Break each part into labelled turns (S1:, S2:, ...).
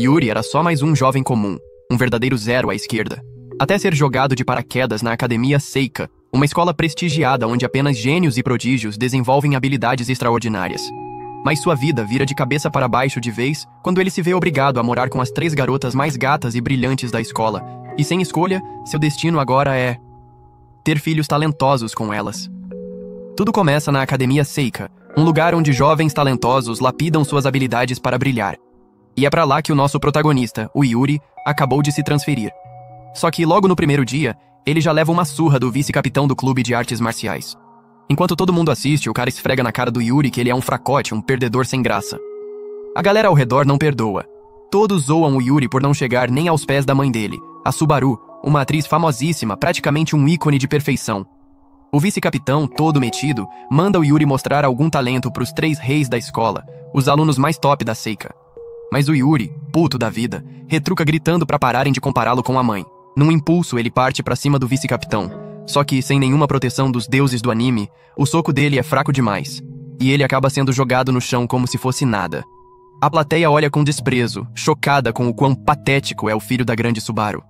S1: Yuri era só mais um jovem comum, um verdadeiro zero à esquerda, até ser jogado de paraquedas na Academia Seika, uma escola prestigiada onde apenas gênios e prodígios desenvolvem habilidades extraordinárias. Mas sua vida vira de cabeça para baixo de vez quando ele se vê obrigado a morar com as 3 garotas mais gatas e brilhantes da escola, e sem escolha, seu destino agora é ter filhos talentosos com elas. Tudo começa na Academia Seika, um lugar onde jovens talentosos lapidam suas habilidades para brilhar. E é pra lá que o nosso protagonista, o Yuri, acabou de se transferir. Só que logo no primeiro dia, ele já leva uma surra do vice-capitão do clube de artes marciais. Enquanto todo mundo assiste, o cara esfrega na cara do Yuri que ele é um fracote, um perdedor sem graça. A galera ao redor não perdoa. Todos zoam o Yuri por não chegar nem aos pés da mãe dele, a Subaru, uma atriz famosíssima, praticamente um ícone de perfeição. O vice-capitão, todo metido, manda o Yuri mostrar algum talento pros 3 reis da escola, os alunos mais top da Seika. Mas o Yuri, puto da vida, retruca gritando pra pararem de compará-lo com a mãe. Num impulso, ele parte pra cima do vice-capitão. Só que, sem nenhuma proteção dos deuses do anime, o soco dele é fraco demais. E ele acaba sendo jogado no chão como se fosse nada. A plateia olha com desprezo, chocada com o quão patético é o filho da grande Subaru.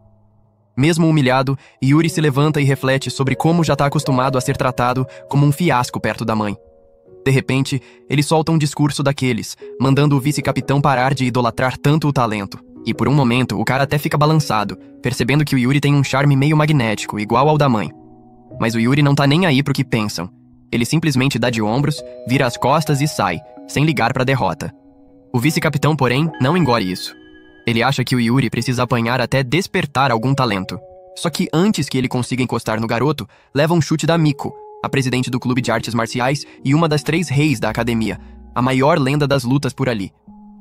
S1: Mesmo humilhado, Yuri se levanta e reflete sobre como já tá acostumado a ser tratado como um fiasco perto da mãe. De repente, ele solta um discurso daqueles, mandando o vice-capitão parar de idolatrar tanto o talento. E por um momento, o cara até fica balançado, percebendo que o Yuri tem um charme meio magnético, igual ao da mãe. Mas o Yuri não tá nem aí pro que pensam. Ele simplesmente dá de ombros, vira as costas e sai, sem ligar pra derrota. O vice-capitão, porém, não engole isso. Ele acha que o Yuri precisa apanhar até despertar algum talento. Só que antes que ele consiga encostar no garoto, leva um chute da Miko, a presidente do clube de artes marciais e uma das 3 reis da academia, a maior lenda das lutas por ali.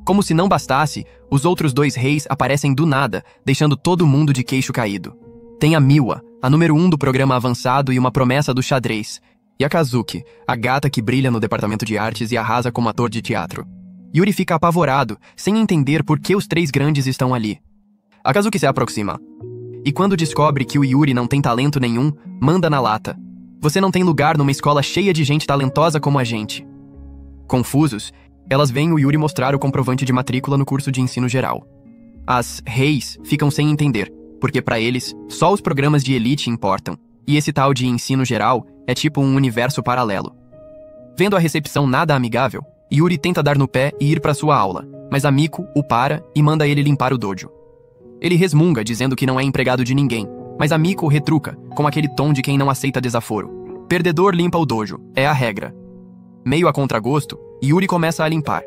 S1: Como se não bastasse, os outros 2 reis aparecem do nada, deixando todo mundo de queixo caído. Tem a Miwa, a número 1 do programa avançado e uma promessa do xadrez, e a Kazuki, a gata que brilha no departamento de artes e arrasa como ator de teatro. Yuri fica apavorado, sem entender por que os 3 grandes estão ali. A Kazuki se aproxima. E quando descobre que o Yuri não tem talento nenhum, manda na lata. Você não tem lugar numa escola cheia de gente talentosa como a gente. Confusos, elas veem o Yuri mostrar o comprovante de matrícula no curso de ensino geral. As reis ficam sem entender, porque pra eles, só os programas de elite importam, e esse tal de ensino geral é tipo um universo paralelo. Vendo a recepção nada amigável, Yuri tenta dar no pé e ir pra sua aula, mas a Miko o para e manda ele limpar o dojo. Ele resmunga, dizendo que não é empregado de ninguém, mas a Miko retruca, com aquele tom de quem não aceita desaforo. Perdedor limpa o dojo, é a regra. Meio a contragosto, Yuri começa a limpar.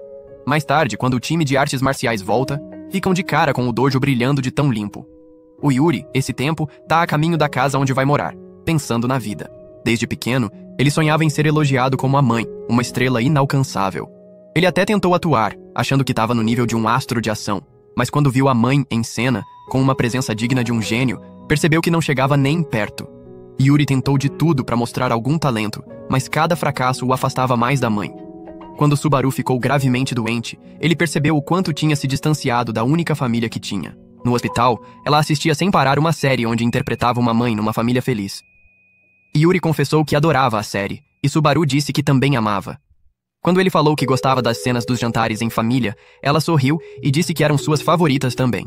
S1: Mais tarde, quando o time de artes marciais volta, ficam de cara com o dojo brilhando de tão limpo. O Yuri, esse tempo, tá a caminho da casa onde vai morar, pensando na vida. Desde pequeno, ele sonhava em ser elogiado como a mãe, uma estrela inalcançável. Ele até tentou atuar, achando que estava no nível de um astro de ação, mas quando viu a mãe em cena, com uma presença digna de um gênio, percebeu que não chegava nem perto. Yuri tentou de tudo para mostrar algum talento, mas cada fracasso o afastava mais da mãe. Quando Subaru ficou gravemente doente, ele percebeu o quanto tinha se distanciado da única família que tinha. No hospital, ela assistia sem parar uma série onde interpretava uma mãe numa família feliz. Yuri confessou que adorava a série, e Subaru disse que também amava. Quando ele falou que gostava das cenas dos jantares em família, ela sorriu e disse que eram suas favoritas também.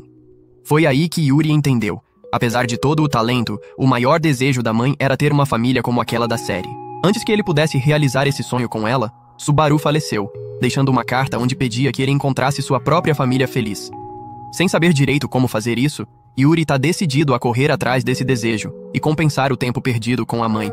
S1: Foi aí que Yuri entendeu. Apesar de todo o talento, o maior desejo da mãe era ter uma família como aquela da série. Antes que ele pudesse realizar esse sonho com ela, Subaru faleceu, deixando uma carta onde pedia que ele encontrasse sua própria família feliz. Sem saber direito como fazer isso, Yuri tá decidido a correr atrás desse desejo e compensar o tempo perdido com a mãe.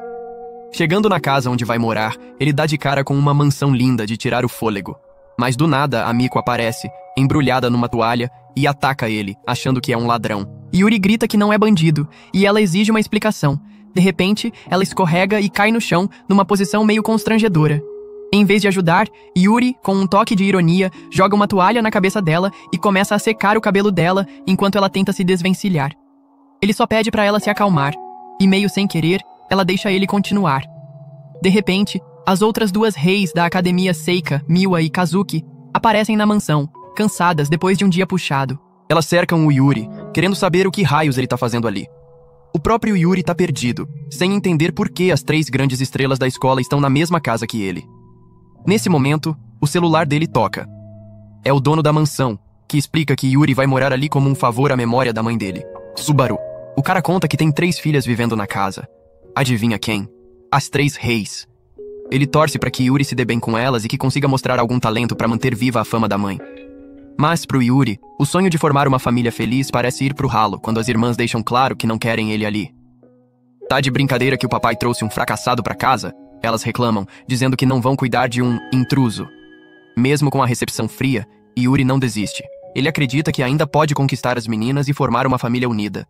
S1: Chegando na casa onde vai morar, ele dá de cara com uma mansão linda de tirar o fôlego. Mas do nada, a Miko aparece, embrulhada numa toalha, e ataca ele, achando que é um ladrão.
S2: Yuri grita que não é bandido, e ela exige uma explicação. De repente, ela escorrega e cai no chão, numa posição meio constrangedora. Em vez de ajudar, Yuri, com um toque de ironia, joga uma toalha na cabeça dela e começa a secar o cabelo dela enquanto ela tenta se desvencilhar. Ele só pede pra ela se acalmar, e meio sem querer, ela deixa ele continuar. De repente, as outras 2 reis da Academia Seika, Miwa e Kazuki, aparecem na mansão, cansadas depois de um dia puxado.
S1: Elas cercam o Yuri, querendo saber o que raios ele tá fazendo ali. O próprio Yuri tá perdido, sem entender por que as 3 grandes estrelas da escola estão na mesma casa que ele. Nesse momento, o celular dele toca. É o dono da mansão, que explica que Yuri vai morar ali como um favor à memória da mãe dele, Subaru. O cara conta que tem 3 filhas vivendo na casa. Adivinha quem? As 3 reis. Ele torce para que Yuri se dê bem com elas e que consiga mostrar algum talento para manter viva a fama da mãe. Mas pro Yuri, o sonho de formar uma família feliz parece ir pro ralo quando as irmãs deixam claro que não querem ele ali. Tá de brincadeira que o papai trouxe um fracassado pra casa? Elas reclamam, dizendo que não vão cuidar de um intruso. Mesmo com a recepção fria, Yuri não desiste. Ele acredita que ainda pode conquistar as meninas e formar uma família unida.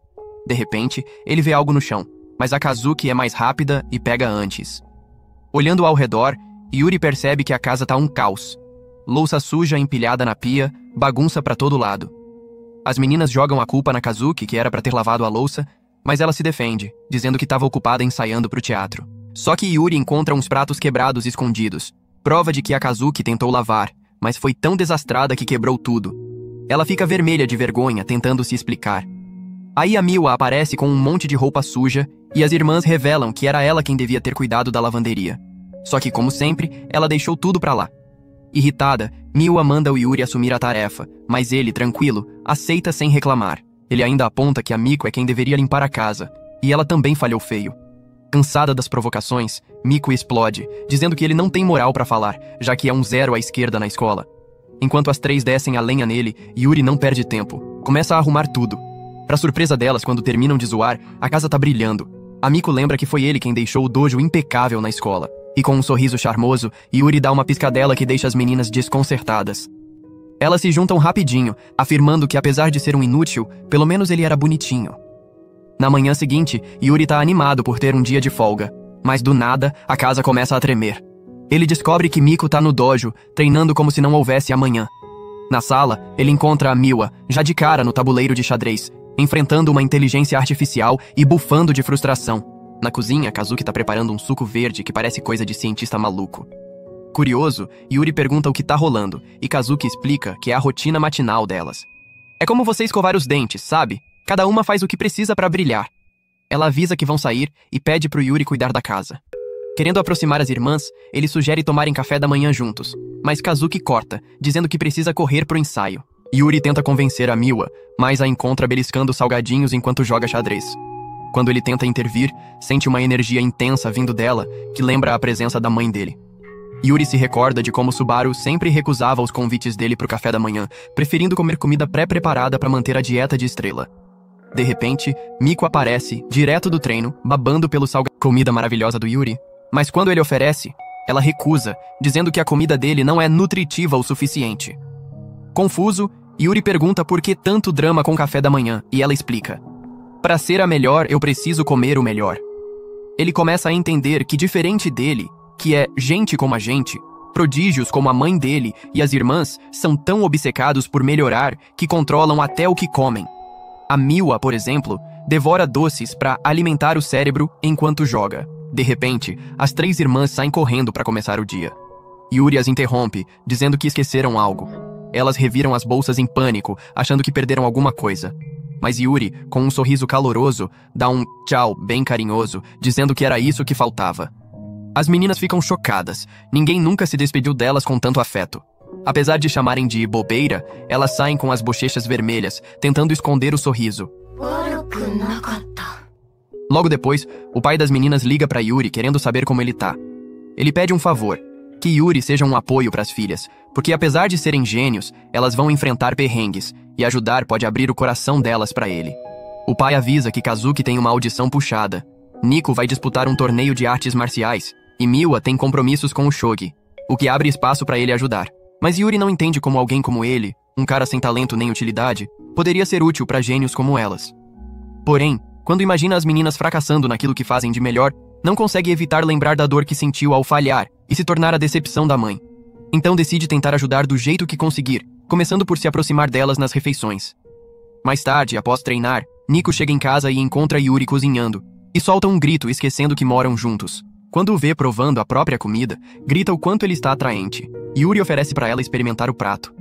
S1: De repente, ele vê algo no chão, mas a Kazuki é mais rápida e pega antes. Olhando ao redor, Yuri percebe que a casa tá um caos. Louça suja empilhada na pia, bagunça pra todo lado. As meninas jogam a culpa na Kazuki, que era pra ter lavado a louça, mas ela se defende, dizendo que estava ocupada ensaiando pro teatro. Só que Yuri encontra uns pratos quebrados escondidos, prova de que a Kazuki tentou lavar, mas foi tão desastrada que quebrou tudo. Ela fica vermelha de vergonha, tentando se explicar. Aí a Miwa aparece com um monte de roupa suja e as irmãs revelam que era ela quem devia ter cuidado da lavanderia. Só que, como sempre, ela deixou tudo pra lá. Irritada, Miwa manda o Yuri assumir a tarefa, mas ele, tranquilo, aceita sem reclamar. Ele ainda aponta que a Miko é quem deveria limpar a casa, e ela também falhou feio. Cansada das provocações, Miko explode, dizendo que ele não tem moral pra falar, já que é um 0 à esquerda na escola. Enquanto as 3 descem a lenha nele, Yuri não perde tempo. Começa a arrumar tudo. Pra surpresa delas, quando terminam de zoar, a casa tá brilhando. A Miko lembra que foi ele quem deixou o dojo impecável na escola. E com um sorriso charmoso, Yuri dá uma piscadela que deixa as meninas desconcertadas. Elas se juntam rapidinho, afirmando que apesar de ser um inútil, pelo menos ele era bonitinho. Na manhã seguinte, Yuri tá animado por ter um dia de folga. Mas do nada, a casa começa a tremer. Ele descobre que Miko tá no dojo, treinando como se não houvesse amanhã. Na sala, ele encontra a Miwa, já de cara no tabuleiro de xadrez, enfrentando uma inteligência artificial e bufando de frustração. Na cozinha, Kazuki tá preparando um suco verde que parece coisa de cientista maluco. Curioso, Yuri pergunta o que tá rolando, e Kazuki explica que é a rotina matinal delas. É como você escovar os dentes, sabe? Cada uma faz o que precisa pra brilhar. Ela avisa que vão sair e pede pro Yuri cuidar da casa. Querendo aproximar as irmãs, ele sugere tomarem café da manhã juntos, mas Kazuki corta, dizendo que precisa correr pro ensaio. Yuri tenta convencer a Miwa, mas a encontra beliscando salgadinhos enquanto joga xadrez. Quando ele tenta intervir, sente uma energia intensa vindo dela, que lembra a presença da mãe dele. Yuri se recorda de como Subaru sempre recusava os convites dele pro café da manhã, preferindo comer comida pré-preparada para manter a dieta de estrela. De repente, Miko aparece, direto do treino, babando pelo comida maravilhosa do Yuri. Mas quando ele oferece, ela recusa, dizendo que a comida dele não é nutritiva o suficiente. Confuso, Yuri pergunta por que tanto drama com o café da manhã, e ela explica. Para ser a melhor, eu preciso comer o melhor. Ele começa a entender que diferente dele, que é gente como a gente, prodígios como a mãe dele e as irmãs são tão obcecados por melhorar que controlam até o que comem. A Miwa, por exemplo, devora doces para alimentar o cérebro enquanto joga. De repente, as 3 irmãs saem correndo para começar o dia. Yuri as interrompe, dizendo que esqueceram algo. Elas reviram as bolsas em pânico, achando que perderam alguma coisa. Mas Yuri, com um sorriso caloroso, dá um tchau bem carinhoso, dizendo que era isso que faltava. As meninas ficam chocadas. Ninguém nunca se despediu delas com tanto afeto. Apesar de chamarem de bobeira, elas saem com as bochechas vermelhas, tentando esconder o sorriso. Logo depois, o pai das meninas liga para Yuri querendo saber como ele tá. Ele pede um favor, que Yuri seja um apoio para as filhas, porque apesar de serem gênios, elas vão enfrentar perrengues, e ajudar pode abrir o coração delas para ele. O pai avisa que Kazuki tem uma audição puxada. Nico vai disputar um torneio de artes marciais, e Miwa tem compromissos com o Shogi, o que abre espaço para ele ajudar. Mas Yuri não entende como alguém como ele, um cara sem talento nem utilidade, poderia ser útil para gênios como elas. Porém, quando imagina as meninas fracassando naquilo que fazem de melhor, não consegue evitar lembrar da dor que sentiu ao falhar e se tornar a decepção da mãe. Então decide tentar ajudar do jeito que conseguir, começando por se aproximar delas nas refeições. Mais tarde, após treinar, Nico chega em casa e encontra Yuri cozinhando, e solta um grito esquecendo que moram juntos. Quando o vê provando a própria comida, grita o quanto ele está atraente. Yuri oferece para ela experimentar o prato.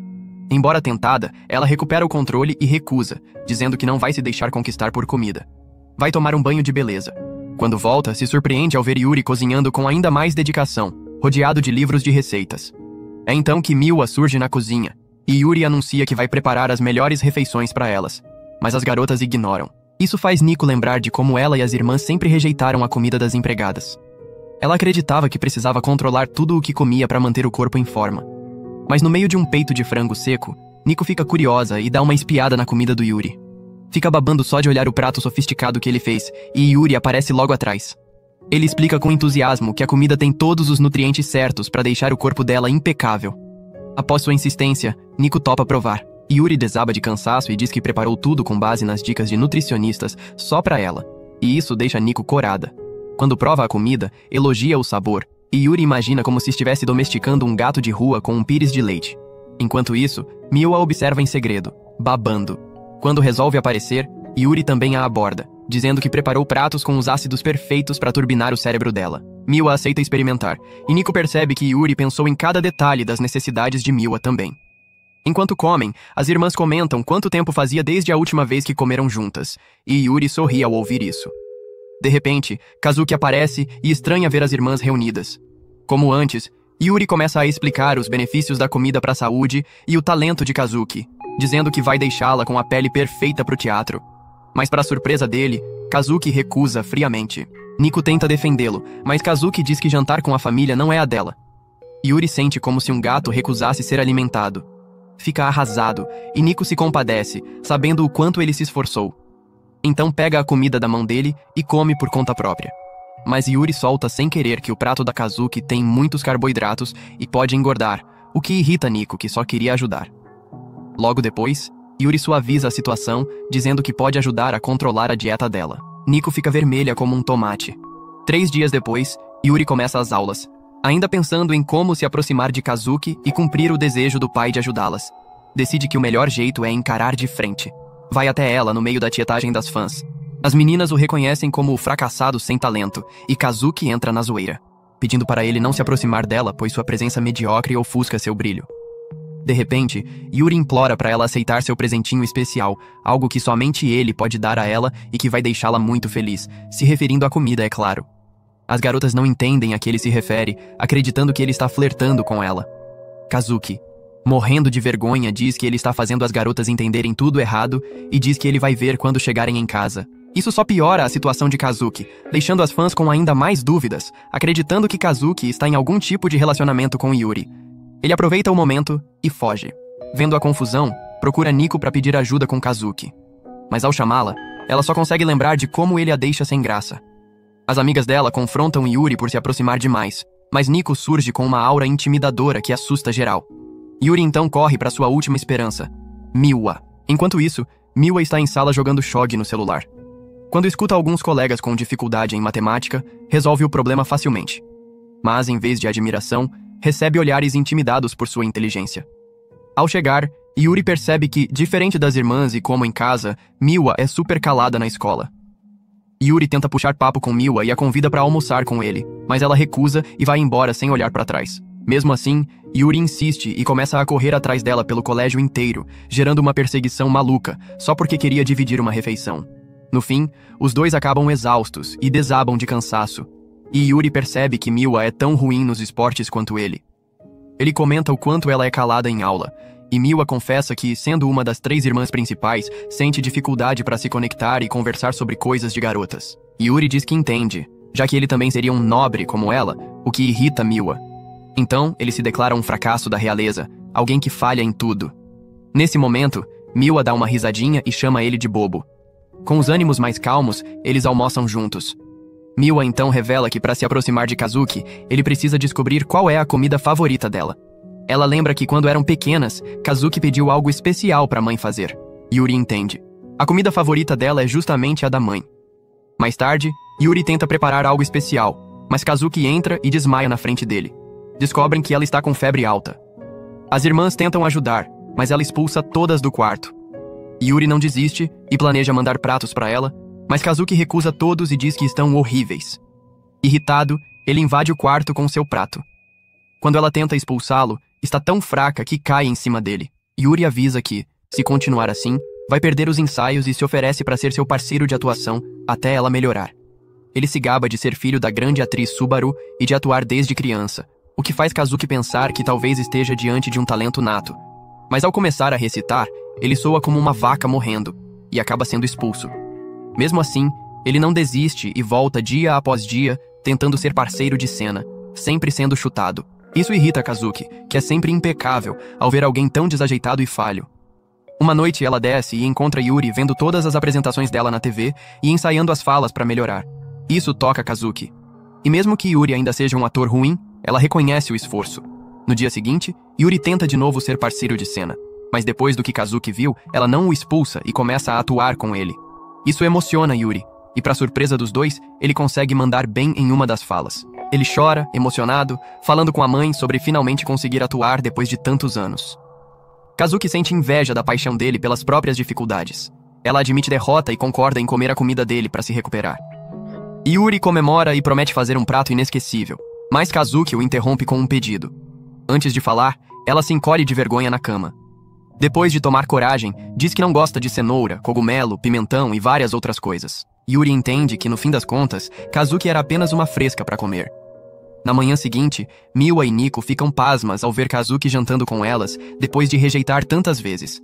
S1: Embora tentada, ela recupera o controle e recusa, dizendo que não vai se deixar conquistar por comida. Vai tomar um banho de beleza. Quando volta, se surpreende ao ver Yuri cozinhando com ainda mais dedicação, rodeado de livros de receitas. É então que Miwa surge na cozinha. e Yuri anuncia que vai preparar as melhores refeições para elas, mas as garotas ignoram. Isso faz Nico lembrar de como ela e as irmãs sempre rejeitaram a comida das empregadas. Ela acreditava que precisava controlar tudo o que comia para manter o corpo em forma. Mas no meio de um peito de frango seco, Nico fica curiosa e dá uma espiada na comida do Yuri. Fica babando só de olhar o prato sofisticado que ele fez, e Yuri aparece logo atrás. Ele explica com entusiasmo que a comida tem todos os nutrientes certos para deixar o corpo dela impecável. Após sua insistência, Nico topa provar. Yuri desaba de cansaço e diz que preparou tudo com base nas dicas de nutricionistas só pra ela. E isso deixa Nico corada. Quando prova a comida, elogia o sabor, e Yuri imagina como se estivesse domesticando um gato de rua com um pires de leite. Enquanto isso, Miwa observa em segredo, babando. Quando resolve aparecer, Yuri também a aborda, dizendo que preparou pratos com os ácidos perfeitos para turbinar o cérebro dela. Miwa aceita experimentar, e Nico percebe que Yuri pensou em cada detalhe das necessidades de Miwa também. Enquanto comem, as irmãs comentam quanto tempo fazia desde a última vez que comeram juntas, e Yuri sorri ao ouvir isso. De repente, Kazuki aparece e estranha ver as irmãs reunidas. Como antes, Yuri começa a explicar os benefícios da comida para a saúde e o talento de Kazuki, dizendo que vai deixá-la com a pele perfeita para o teatro. Mas para surpresa dele, Kazuki recusa friamente. Nico tenta defendê-lo, mas Kazuki diz que jantar com a família não é a dela. Yuri sente como se um gato recusasse ser alimentado. Fica arrasado, e Nico se compadece, sabendo o quanto ele se esforçou. Então pega a comida da mão dele e come por conta própria. Mas Yuri solta sem querer que o prato da Kazuki tem muitos carboidratos e pode engordar, o que irrita Nico, que só queria ajudar. Logo depois, Yuri suaviza a situação, dizendo que pode ajudar a controlar a dieta dela. Nico fica vermelha como um tomate. 3 dias depois, Yuri começa as aulas, ainda pensando em como se aproximar de Kazuki e cumprir o desejo do pai de ajudá-las. Decide que o melhor jeito é encarar de frente. Vai até ela no meio da tietagem das fãs. As meninas o reconhecem como o fracassado sem talento, e Kazuki entra na zoeira, pedindo para ele não se aproximar dela, pois sua presença medíocre ofusca seu brilho. De repente, Yuri implora para ela aceitar seu presentinho especial, algo que somente ele pode dar a ela e que vai deixá-la muito feliz, se referindo à comida, é claro. As garotas não entendem a que ele se refere, acreditando que ele está flertando com ela. Kazuki, morrendo de vergonha, diz que ele está fazendo as garotas entenderem tudo errado e diz que ele vai ver quando chegarem em casa. Isso só piora a situação de Kazuki, deixando as fãs com ainda mais dúvidas, acreditando que Kazuki está em algum tipo de relacionamento com Yuri. Ele aproveita o momento e foge. Vendo a confusão, procura Nico para pedir ajuda com Kazuki. Mas ao chamá-la, ela só consegue lembrar de como ele a deixa sem graça. As amigas dela confrontam Yuri por se aproximar demais, mas Nico surge com uma aura intimidadora que assusta geral. Yuri então corre para sua última esperança, Miwa. Enquanto isso, Miwa está em sala jogando shogi no celular. Quando escuta alguns colegas com dificuldade em matemática, resolve o problema facilmente. Mas, em vez de admiração, recebe olhares intimidados por sua inteligência. Ao chegar, Yuri percebe que, diferente das irmãs e como em casa, Miwa é super calada na escola. Yuri tenta puxar papo com Miwa e a convida para almoçar com ele, mas ela recusa e vai embora sem olhar para trás. Mesmo assim, Yuri insiste e começa a correr atrás dela pelo colégio inteiro, gerando uma perseguição maluca, só porque queria dividir uma refeição. No fim, os dois acabam exaustos e desabam de cansaço, e Yuri percebe que Miwa é tão ruim nos esportes quanto ele. Ele comenta o quanto ela é calada em aula, e Miwa confessa que, sendo uma das 3 irmãs principais, sente dificuldade para se conectar e conversar sobre coisas de garotas. Yuri diz que entende, já que ele também seria um nobre como ela, o que irrita Miwa. Então, ele se declara um fracasso da realeza, alguém que falha em tudo. Nesse momento, Miwa dá uma risadinha e chama ele de bobo. Com os ânimos mais calmos, eles almoçam juntos. Miwa então revela que para se aproximar de Kazuki, ele precisa descobrir qual é a comida favorita dela. Ela lembra que quando eram pequenas, Kazuki pediu algo especial para a mãe fazer. Yuri entende. A comida favorita dela é justamente a da mãe. Mais tarde, Yuri tenta preparar algo especial, mas Kazuki entra e desmaia na frente dele. Descobrem que ela está com febre alta. As irmãs tentam ajudar, mas ela expulsa todas do quarto. Yuri não desiste e planeja mandar pratos para ela, mas Kazuki recusa todos e diz que estão horríveis. Irritado, ele invade o quarto com seu prato. Quando ela tenta expulsá-lo, está tão fraca que cai em cima dele. Yuri avisa que, se continuar assim, vai perder os ensaios e se oferece para ser seu parceiro de atuação até ela melhorar. Ele se gaba de ser filho da grande atriz Subaru e de atuar desde criança, o que faz Kazuki pensar que talvez esteja diante de um talento nato. Mas ao começar a recitar, ele soa como uma vaca morrendo e acaba sendo expulso. Mesmo assim, ele não desiste e volta dia após dia, tentando ser parceiro de cena, sempre sendo chutado. Isso irrita Kazuki, que é sempre impecável ao ver alguém tão desajeitado e falho. Uma noite ela desce e encontra Yuri vendo todas as apresentações dela na TV e ensaiando as falas para melhorar. Isso toca Kazuki. E mesmo que Yuri ainda seja um ator ruim, ela reconhece o esforço. No dia seguinte, Yuri tenta de novo ser parceiro de cena. Mas depois do que Kazuki viu, ela não o expulsa e começa a atuar com ele. Isso emociona Yuri, e para surpresa dos dois, ele consegue mandar bem em uma das falas. Ele chora, emocionado, falando com a mãe sobre finalmente conseguir atuar depois de tantos anos. Kazuki sente inveja da paixão dele pelas próprias dificuldades. Ela admite derrota e concorda em comer a comida dele para se recuperar. Yuri comemora e promete fazer um prato inesquecível, mas Kazuki o interrompe com um pedido. Antes de falar, ela se encolhe de vergonha na cama. Depois de tomar coragem, diz que não gosta de cenoura, cogumelo, pimentão e várias outras coisas. Yuri entende que, no fim das contas, Kazuki era apenas uma fresca para comer. Na manhã seguinte, Miwa e Nico ficam pasmas ao ver Kazuki jantando com elas, depois de rejeitar tantas vezes.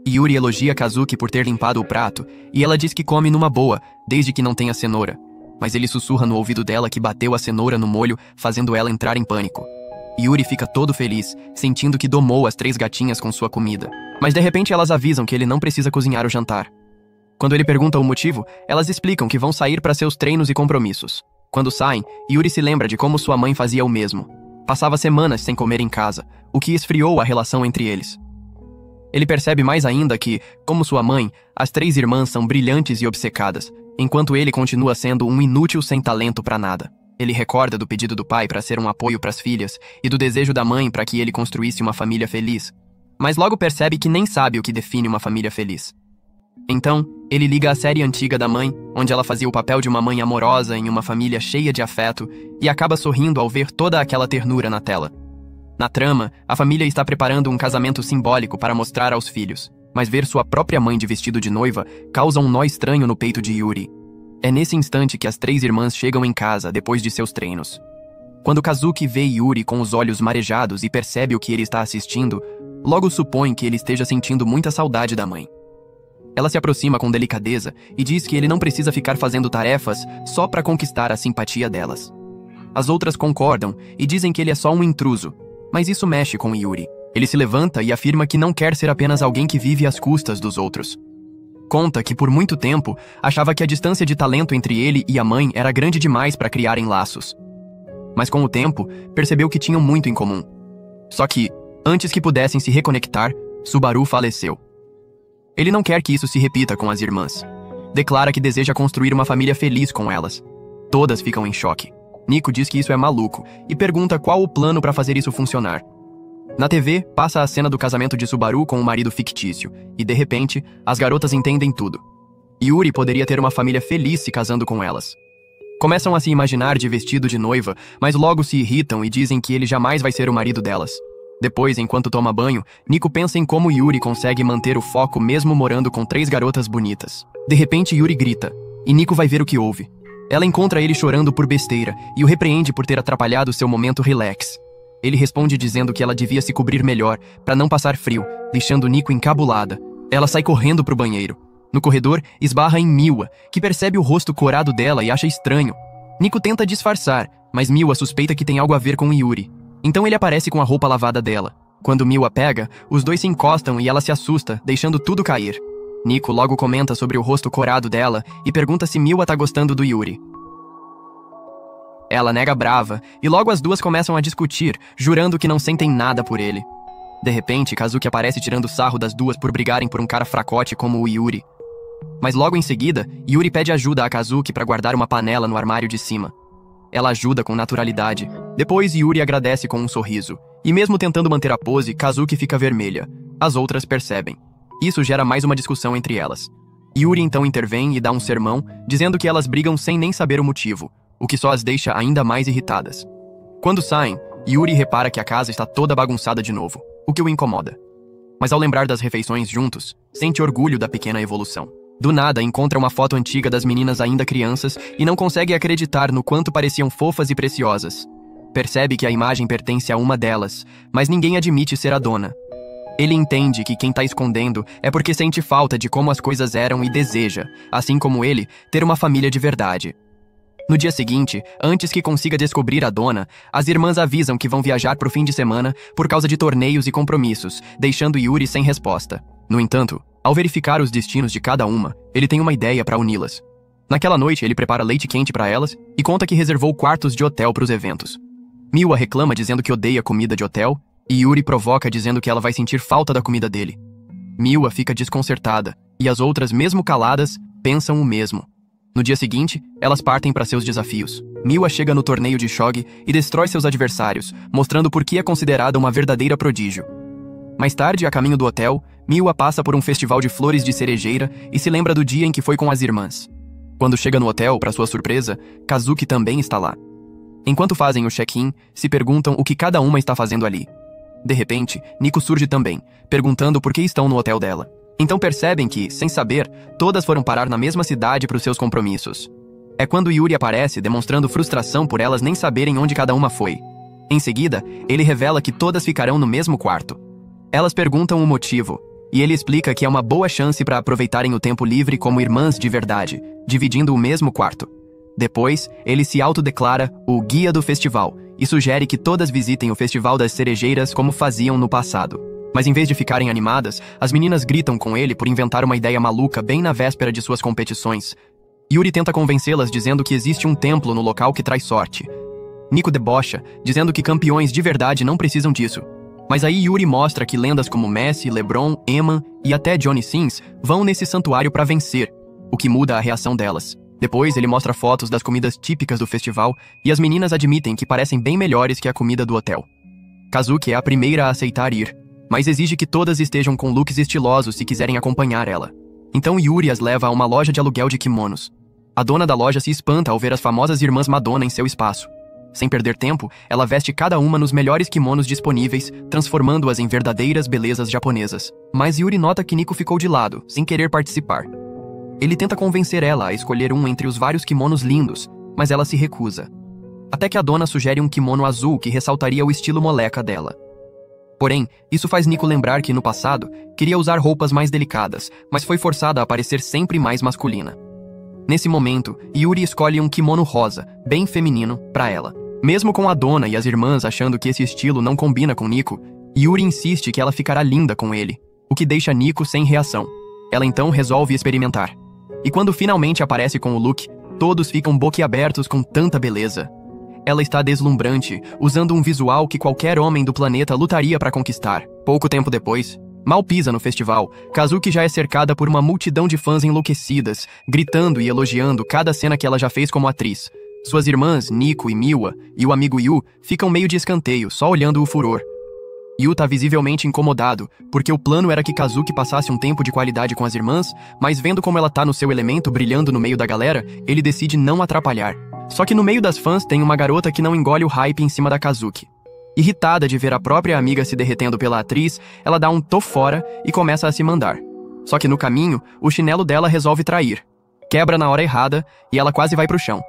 S1: Yuri elogia Kazuki por ter limpado o prato, e ela diz que come numa boa, desde que não tenha cenoura. Mas ele sussurra no ouvido dela que bateu a cenoura no molho, fazendo ela entrar em pânico. Yuri fica todo feliz, sentindo que domou as 3 gatinhas com sua comida. Mas de repente elas avisam que ele não precisa cozinhar o jantar. Quando ele pergunta o motivo, elas explicam que vão sair para seus treinos e compromissos. Quando saem, Yuri se lembra de como sua mãe fazia o mesmo. Passava semanas sem comer em casa, o que esfriou a relação entre eles. Ele percebe mais ainda que, como sua mãe, as 3 irmãs são brilhantes e obcecadas, enquanto ele continua sendo um inútil sem talento para nada. Ele recorda do pedido do pai para ser um apoio para as filhas e do desejo da mãe para que ele construísse uma família feliz. Mas logo percebe que nem sabe o que define uma família feliz. Então, ele liga a série antiga da mãe, onde ela fazia o papel de uma mãe amorosa em uma família cheia de afeto, e acaba sorrindo ao ver toda aquela ternura na tela. Na trama, a família está preparando um casamento simbólico para mostrar aos filhos, mas ver sua própria mãe de vestido de noiva causa um nó estranho no peito de Yuri. É nesse instante que as 3 irmãs chegam em casa depois de seus treinos. Quando Kazuki vê Yuri com os olhos marejados e percebe o que ele está assistindo, logo supõe que ele esteja sentindo muita saudade da mãe. Ela se aproxima com delicadeza e diz que ele não precisa ficar fazendo tarefas só para conquistar a simpatia delas. As outras concordam e dizem que ele é só um intruso, mas isso mexe com Yuri. Ele se levanta e afirma que não quer ser apenas alguém que vive às custas dos outros. Conta que por muito tempo achava que a distância de talento entre ele e a mãe era grande demais para criarem laços. Mas com o tempo, percebeu que tinham muito em comum. Só que, antes que pudessem se reconectar, Subaru faleceu. Ele não quer que isso se repita com as irmãs. Declara que deseja construir uma família feliz com elas. Todas ficam em choque. Nico diz que isso é maluco e pergunta qual o plano para fazer isso funcionar. Na TV, passa a cena do casamento de Subaru com um marido fictício, e de repente, as garotas entendem tudo. Yuri poderia ter uma família feliz se casando com elas. Começam a se imaginar de vestido de noiva, mas logo se irritam e dizem que ele jamais vai ser o marido delas. Depois, enquanto toma banho, Nico pensa em como Yuri consegue manter o foco mesmo morando com 3 garotas bonitas. De repente, Yuri grita, e Nico vai ver o que houve. Ela encontra ele chorando por besteira e o repreende por ter atrapalhado seu momento relax. Ele responde dizendo que ela devia se cobrir melhor para não passar frio, deixando Nico encabulada. Ela sai correndo pro banheiro. No corredor, esbarra em Miwa, que percebe o rosto corado dela e acha estranho. Nico tenta disfarçar, mas Miwa suspeita que tem algo a ver com Yuri. Então ele aparece com a roupa lavada dela. Quando Miwa pega, os dois se encostam e ela se assusta, deixando tudo cair. Nico logo comenta sobre o rosto corado dela e pergunta se Miwa tá gostando do Yuri. Ela nega brava, e logo as duas começam a discutir, jurando que não sentem nada por ele. De repente, Kazuki aparece tirando sarro das duas por brigarem por um cara fracote como o Yuri. Mas logo em seguida, Yuri pede ajuda a Kazuki para guardar uma panela no armário de cima. Ela ajuda com naturalidade. Depois, Yuri agradece com um sorriso. E mesmo tentando manter a pose, Kazuki fica vermelha. As outras percebem. Isso gera mais uma discussão entre elas. Yuri então intervém e dá um sermão, dizendo que elas brigam sem nem saber o motivo, o que só as deixa ainda mais irritadas. Quando saem, Yuri repara que a casa está toda bagunçada de novo, o que o incomoda. Mas ao lembrar das refeições juntos, sente orgulho da pequena evolução. Do nada, encontra uma foto antiga das meninas ainda crianças e não consegue acreditar no quanto pareciam fofas e preciosas. Percebe que a imagem pertence a uma delas, mas ninguém admite ser a dona. Ele entende que quem tá escondendo é porque sente falta de como as coisas eram e deseja, assim como ele, ter uma família de verdade. No dia seguinte, antes que consiga descobrir a dona, as irmãs avisam que vão viajar pro fim de semana por causa de torneios e compromissos, deixando Yuri sem resposta. No entanto, ao verificar os destinos de cada uma, ele tem uma ideia para uni-las. Naquela noite, ele prepara leite quente para elas e conta que reservou quartos de hotel para os eventos. Miwa reclama dizendo que odeia comida de hotel e Yuri provoca dizendo que ela vai sentir falta da comida dele. Miwa fica desconcertada e as outras, mesmo caladas, pensam o mesmo. No dia seguinte, elas partem para seus desafios. Miwa chega no torneio de shogi e destrói seus adversários, mostrando por que é considerada uma verdadeira prodígio. Mais tarde, a caminho do hotel, Miwa passa por um festival de flores de cerejeira e se lembra do dia em que foi com as irmãs. Quando chega no hotel, para sua surpresa, Kazuki também está lá. Enquanto fazem o check-in, se perguntam o que cada uma está fazendo ali. De repente, Nico surge também, perguntando por que estão no hotel dela. Então percebem que, sem saber, todas foram parar na mesma cidade para os seus compromissos. É quando Yuri aparece, demonstrando frustração por elas nem saberem onde cada uma foi. Em seguida, ele revela que todas ficarão no mesmo quarto. Elas perguntam o motivo, e ele explica que é uma boa chance para aproveitarem o tempo livre como irmãs de verdade, dividindo o mesmo quarto. Depois, ele se autodeclara o guia do festival e sugere que todas visitem o Festival das Cerejeiras como faziam no passado. Mas em vez de ficarem animadas, as meninas gritam com ele por inventar uma ideia maluca bem na véspera de suas competições. Yuri tenta convencê-las dizendo que existe um templo no local que traz sorte. Nico debocha, dizendo que campeões de verdade não precisam disso. Mas aí Yuri mostra que lendas como Messi, LeBron, Eman e até Johnny Sins vão nesse santuário para vencer, o que muda a reação delas. Depois ele mostra fotos das comidas típicas do festival e as meninas admitem que parecem bem melhores que a comida do hotel. Kazuki é a primeira a aceitar ir, mas exige que todas estejam com looks estilosos se quiserem acompanhar ela. Então Yuri as leva a uma loja de aluguel de kimonos. A dona da loja se espanta ao ver as famosas irmãs Madonna em seu espaço. Sem perder tempo, ela veste cada uma nos melhores kimonos disponíveis, transformando-as em verdadeiras belezas japonesas. Mas Yuri nota que Nico ficou de lado, sem querer participar. Ele tenta convencer ela a escolher um entre os vários kimonos lindos, mas ela se recusa. Até que a dona sugere um kimono azul que ressaltaria o estilo moleca dela. Porém, isso faz Nico lembrar que, no passado, queria usar roupas mais delicadas, mas foi forçada a parecer sempre mais masculina. Nesse momento, Yuri escolhe um kimono rosa, bem feminino, para ela. Mesmo com a dona e as irmãs achando que esse estilo não combina com Nico, Yuri insiste que ela ficará linda com ele, o que deixa Nico sem reação. Ela então resolve experimentar. E quando finalmente aparece com o look, todos ficam boquiabertos com tanta beleza. Ela está deslumbrante, usando um visual que qualquer homem do planeta lutaria para conquistar. Pouco tempo depois, mal pisa no festival, Kazuki já é cercada por uma multidão de fãs enlouquecidas, gritando e elogiando cada cena que ela já fez como atriz. Suas irmãs, Nico e Miwa, e o amigo Yu, ficam meio de escanteio, só olhando o furor. Yu tá visivelmente incomodado, porque o plano era que Kazuki passasse um tempo de qualidade com as irmãs, mas vendo como ela tá no seu elemento brilhando no meio da galera, ele decide não atrapalhar. Só que no meio das fãs tem uma garota que não engole o hype em cima da Kazuki. Irritada de ver a própria amiga se derretendo pela atriz, ela dá um tô fora e começa a se mandar. Só que no caminho, o chinelo dela resolve trair. Quebra na hora errada e ela quase vai pro chão.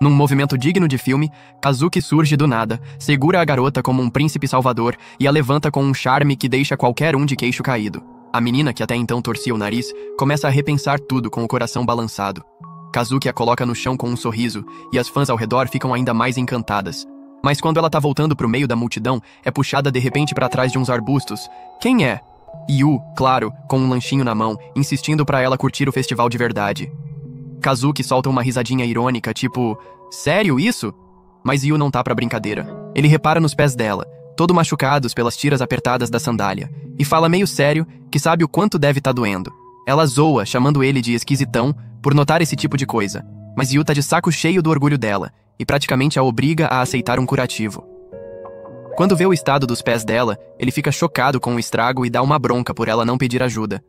S1: Num movimento digno de filme, Kazuki surge do nada, segura a garota como um príncipe salvador e a levanta com um charme que deixa qualquer um de queixo caído. A menina, que até então torcia o nariz, começa a repensar tudo com o coração balançado. Kazuki a coloca no chão com um sorriso e as fãs ao redor ficam ainda mais encantadas. Mas quando ela tá voltando pro meio da multidão, é puxada de repente para trás de uns arbustos. Quem é? Yu, claro, com um lanchinho na mão, insistindo pra ela curtir o festival de verdade. Kazuki solta uma risadinha irônica, tipo, sério isso? Mas Yu não tá pra brincadeira. Ele repara nos pés dela, todo machucados pelas tiras apertadas da sandália, e fala meio sério que sabe o quanto deve tá doendo. Ela zoa, chamando ele de esquisitão, por notar esse tipo de coisa. Mas Yu tá de saco cheio do orgulho dela, e praticamente a obriga a aceitar um curativo. Quando vê o estado dos pés dela, ele fica chocado com o estrago e dá uma bronca por ela não pedir ajuda.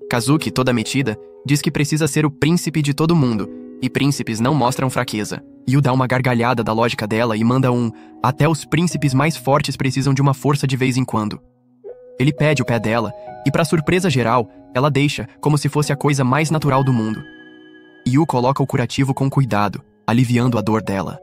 S1: Kazuki, toda metida, diz que precisa ser o príncipe de todo mundo, e príncipes não mostram fraqueza. Yu dá uma gargalhada da lógica dela e manda um até os príncipes mais fortes precisam de uma força de vez em quando. Ele pede o pé dela, e pra surpresa geral, ela deixa como se fosse a coisa mais natural do mundo. Yu coloca o curativo com cuidado, aliviando a dor dela.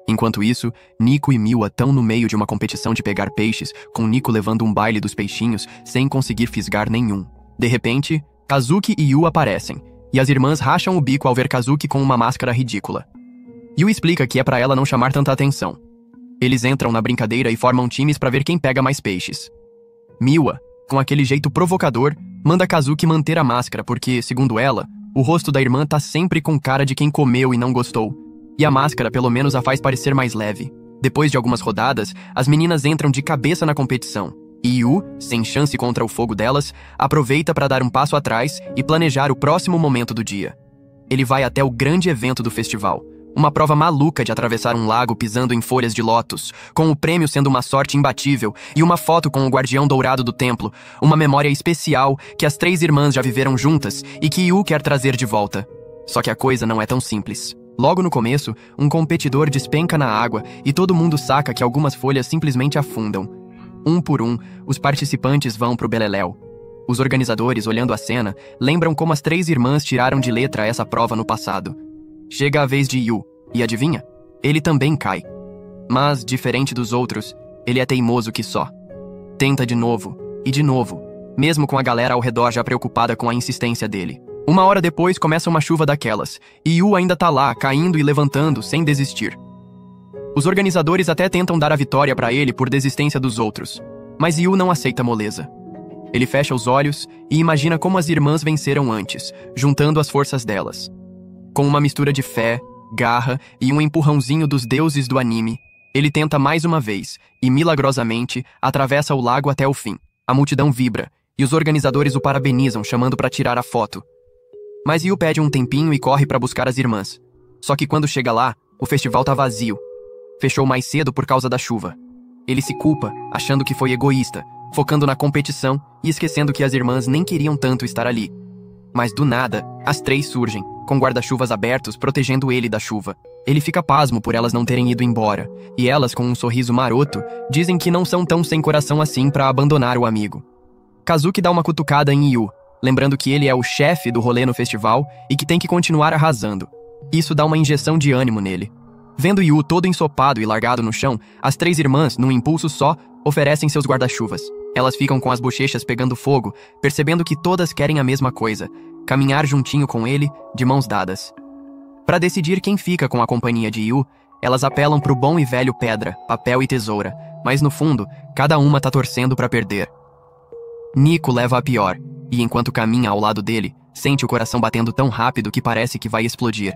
S1: Enquanto isso, Nico e Miwa estão no meio de uma competição de pegar peixes, com Nico levando um baile dos peixinhos sem conseguir fisgar nenhum. De repente, Kazuki e Yu aparecem, e as irmãs racham o bico ao ver Kazuki com uma máscara ridícula. Yu explica que é pra ela não chamar tanta atenção. Eles entram na brincadeira e formam times pra ver quem pega mais peixes. Miwa, com aquele jeito provocador, manda Kazuki manter a máscara porque, segundo ela, o rosto da irmã tá sempre com cara de quem comeu e não gostou. E a máscara pelo menos a faz parecer mais leve. Depois de algumas rodadas, as meninas entram de cabeça na competição. E Yu, sem chance contra o fogo delas, aproveita para dar um passo atrás e planejar o próximo momento do dia. Ele vai até o grande evento do festival, uma prova maluca de atravessar um lago pisando em folhas de lótus, com o prêmio sendo uma sorte imbatível e uma foto com o guardião dourado do templo, uma memória especial que as 3 irmãs já viveram juntas e que Yu quer trazer de volta. Só que a coisa não é tão simples. Logo no começo, um competidor despenca na água e todo mundo saca que algumas folhas simplesmente afundam. Um por um, os participantes vão pro beleléu. Os organizadores, olhando a cena, lembram como as 3 irmãs tiraram de letra essa prova no passado. Chega a vez de Yu, e adivinha? Ele também cai. Mas, diferente dos outros, ele é teimoso que só. Tenta de novo, e de novo, mesmo com a galera ao redor já preocupada com a insistência dele. Uma hora depois começa uma chuva daquelas, e Yu ainda tá lá, caindo e levantando, sem desistir. Os organizadores até tentam dar a vitória pra ele por desistência dos outros, mas Yu não aceita moleza. Ele fecha os olhos e imagina como as irmãs venceram antes, juntando as forças delas. Com uma mistura de fé, garra e um empurrãozinho dos deuses do anime, ele tenta mais uma vez e, milagrosamente, atravessa o lago até o fim. A multidão vibra e os organizadores o parabenizam, chamando pra tirar a foto. Mas Yu pede um tempinho e corre pra buscar as irmãs. Só que quando chega lá, o festival tá vazio. Fechou mais cedo por causa da chuva. Ele se culpa, achando que foi egoísta, focando na competição e esquecendo que as irmãs nem queriam tanto estar ali. Mas do nada, as 3 surgem, com guarda-chuvas abertos protegendo ele da chuva. Ele fica pasmo por elas não terem ido embora, e elas, com um sorriso maroto, dizem que não são tão sem coração assim pra abandonar o amigo. Kazuki dá uma cutucada em Yu, lembrando que ele é o chefe do rolê no festival e que tem que continuar arrasando. Isso dá uma injeção de ânimo nele. Vendo Yu todo ensopado e largado no chão, as 3 irmãs, num impulso só, oferecem seus guarda-chuvas. Elas ficam com as bochechas pegando fogo, percebendo que todas querem a mesma coisa: caminhar juntinho com ele, de mãos dadas. Para decidir quem fica com a companhia de Yu, elas apelam pro bom e velho pedra, papel e tesoura, mas no fundo, cada uma tá torcendo pra perder. Nico leva a pior, e enquanto caminha ao lado dele, sente o coração batendo tão rápido que parece que vai explodir.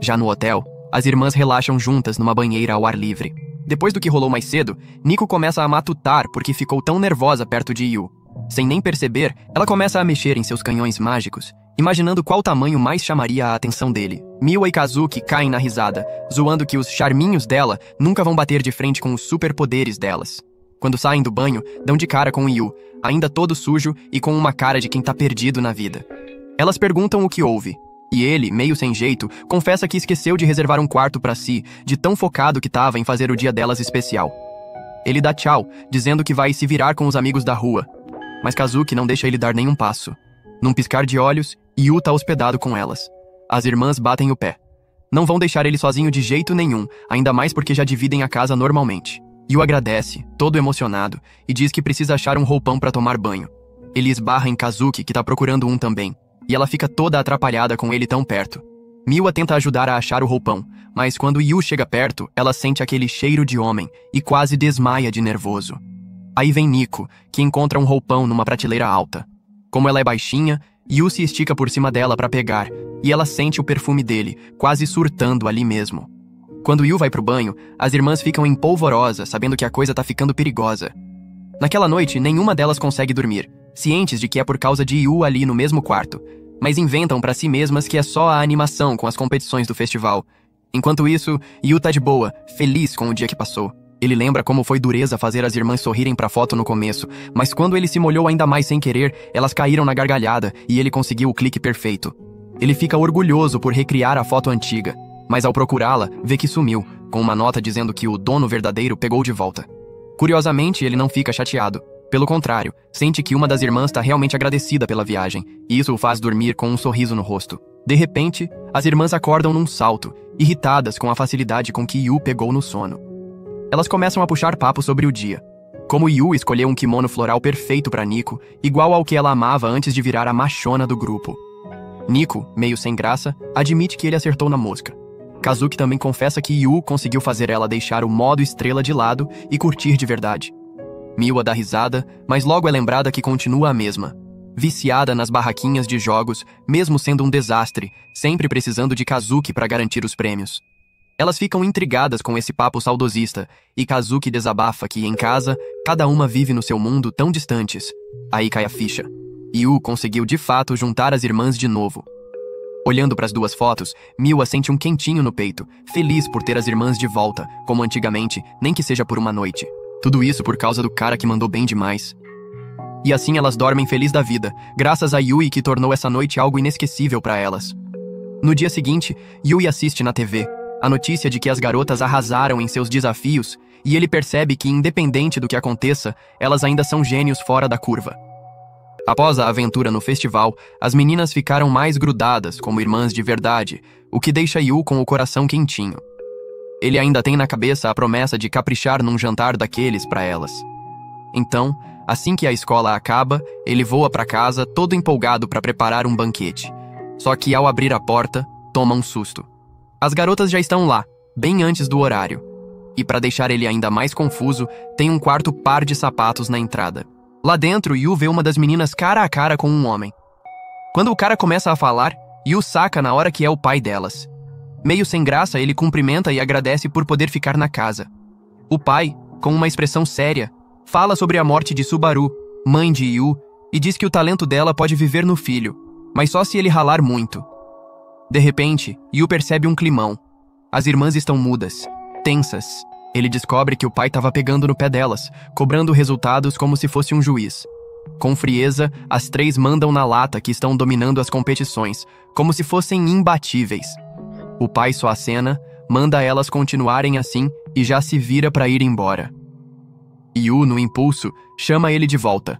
S1: Já no hotel, as irmãs relaxam juntas numa banheira ao ar livre. Depois do que rolou mais cedo, Nico começa a matutar porque ficou tão nervosa perto de Yu. Sem nem perceber, ela começa a mexer em seus canhões mágicos, imaginando qual tamanho mais chamaria a atenção dele. Miwa e Kazuki caem na risada, zoando que os charminhos dela nunca vão bater de frente com os superpoderes delas. Quando saem do banho, dão de cara com Yu, ainda todo sujo e com uma cara de quem tá perdido na vida. Elas perguntam o que houve. E ele, meio sem jeito, confessa que esqueceu de reservar um quarto pra si, de tão focado que tava em fazer o dia delas especial. Ele dá tchau, dizendo que vai se virar com os amigos da rua. Mas Kazuki não deixa ele dar nenhum passo. Num piscar de olhos, Yu tá hospedado com elas. As irmãs batem o pé. Não vão deixar ele sozinho de jeito nenhum, ainda mais porque já dividem a casa normalmente. Yu agradece, todo emocionado, e diz que precisa achar um roupão pra tomar banho. Ele esbarra em Kazuki, que tá procurando um também. E ela fica toda atrapalhada com ele tão perto. Miwa tenta ajudar a achar o roupão, mas quando Yu chega perto, ela sente aquele cheiro de homem e quase desmaia de nervoso. Aí vem Nico, que encontra um roupão numa prateleira alta. Como ela é baixinha, Yu se estica por cima dela pra pegar, e ela sente o perfume dele, quase surtando ali mesmo. Quando Yu vai pro banho, as irmãs ficam em polvorosa, sabendo que a coisa tá ficando perigosa. Naquela noite, nenhuma delas consegue dormir, cientes de que é por causa de Yu ali no mesmo quarto, mas inventam pra si mesmas que é só a animação com as competições do festival. Enquanto isso, Yu tá de boa, feliz com o dia que passou. Ele lembra como foi dureza fazer as irmãs sorrirem pra foto no começo, mas quando ele se molhou ainda mais sem querer, elas caíram na gargalhada e ele conseguiu o clique perfeito. Ele fica orgulhoso por recriar a foto antiga, mas ao procurá-la, vê que sumiu, com uma nota dizendo que o dono verdadeiro pegou de volta. Curiosamente, ele não fica chateado. Pelo contrário, sente que uma das irmãs está realmente agradecida pela viagem, e isso o faz dormir com um sorriso no rosto. De repente, as irmãs acordam num salto, irritadas com a facilidade com que Yu pegou no sono. Elas começam a puxar papo sobre o dia. Como Yu escolheu um kimono floral perfeito para Nico, igual ao que ela amava antes de virar a machona do grupo. Nico, meio sem graça, admite que ele acertou na mosca. Kazuki também confessa que Yu conseguiu fazer ela deixar o modo estrela de lado e curtir de verdade. Miwa dá risada, mas logo é lembrada que continua a mesma. Viciada nas barraquinhas de jogos, mesmo sendo um desastre, sempre precisando de Kazuki para garantir os prêmios. Elas ficam intrigadas com esse papo saudosista, e Kazuki desabafa que, em casa, cada uma vive no seu mundo tão distantes. Aí cai a ficha. Yu conseguiu de fato juntar as irmãs de novo. Olhando para as duas fotos, Miwa sente um quentinho no peito, feliz por ter as irmãs de volta, como antigamente, nem que seja por uma noite. Tudo isso por causa do cara que mandou bem demais. E assim elas dormem feliz da vida, graças a Yui que tornou essa noite algo inesquecível para elas. No dia seguinte, Yui assiste na TV a notícia de que as garotas arrasaram em seus desafios, e ele percebe que, independente do que aconteça, elas ainda são gênios fora da curva. Após a aventura no festival, as meninas ficaram mais grudadas como irmãs de verdade, o que deixa Yu com o coração quentinho. Ele ainda tem na cabeça a promessa de caprichar num jantar daqueles para elas. Então, assim que a escola acaba, ele voa para casa todo empolgado para preparar um banquete. Só que ao abrir a porta, toma um susto. As garotas já estão lá, bem antes do horário. E para deixar ele ainda mais confuso, tem um quarto par de sapatos na entrada. Lá dentro, Yu vê uma das meninas cara a cara com um homem. Quando o cara começa a falar, Yu saca na hora que é o pai delas. Meio sem graça, ele cumprimenta e agradece por poder ficar na casa. O pai, com uma expressão séria, fala sobre a morte de Subaru, mãe de Yu, e diz que o talento dela pode viver no filho, mas só se ele ralar muito. De repente, Yu percebe um climão. As irmãs estão mudas, tensas. Ele descobre que o pai estava pegando no pé delas, cobrando resultados como se fosse um juiz. Com frieza, as três mandam na lata que estão dominando as competições, como se fossem imbatíveis. O pai só acena, manda elas continuarem assim e já se vira para ir embora. Yu, no impulso, chama ele de volta.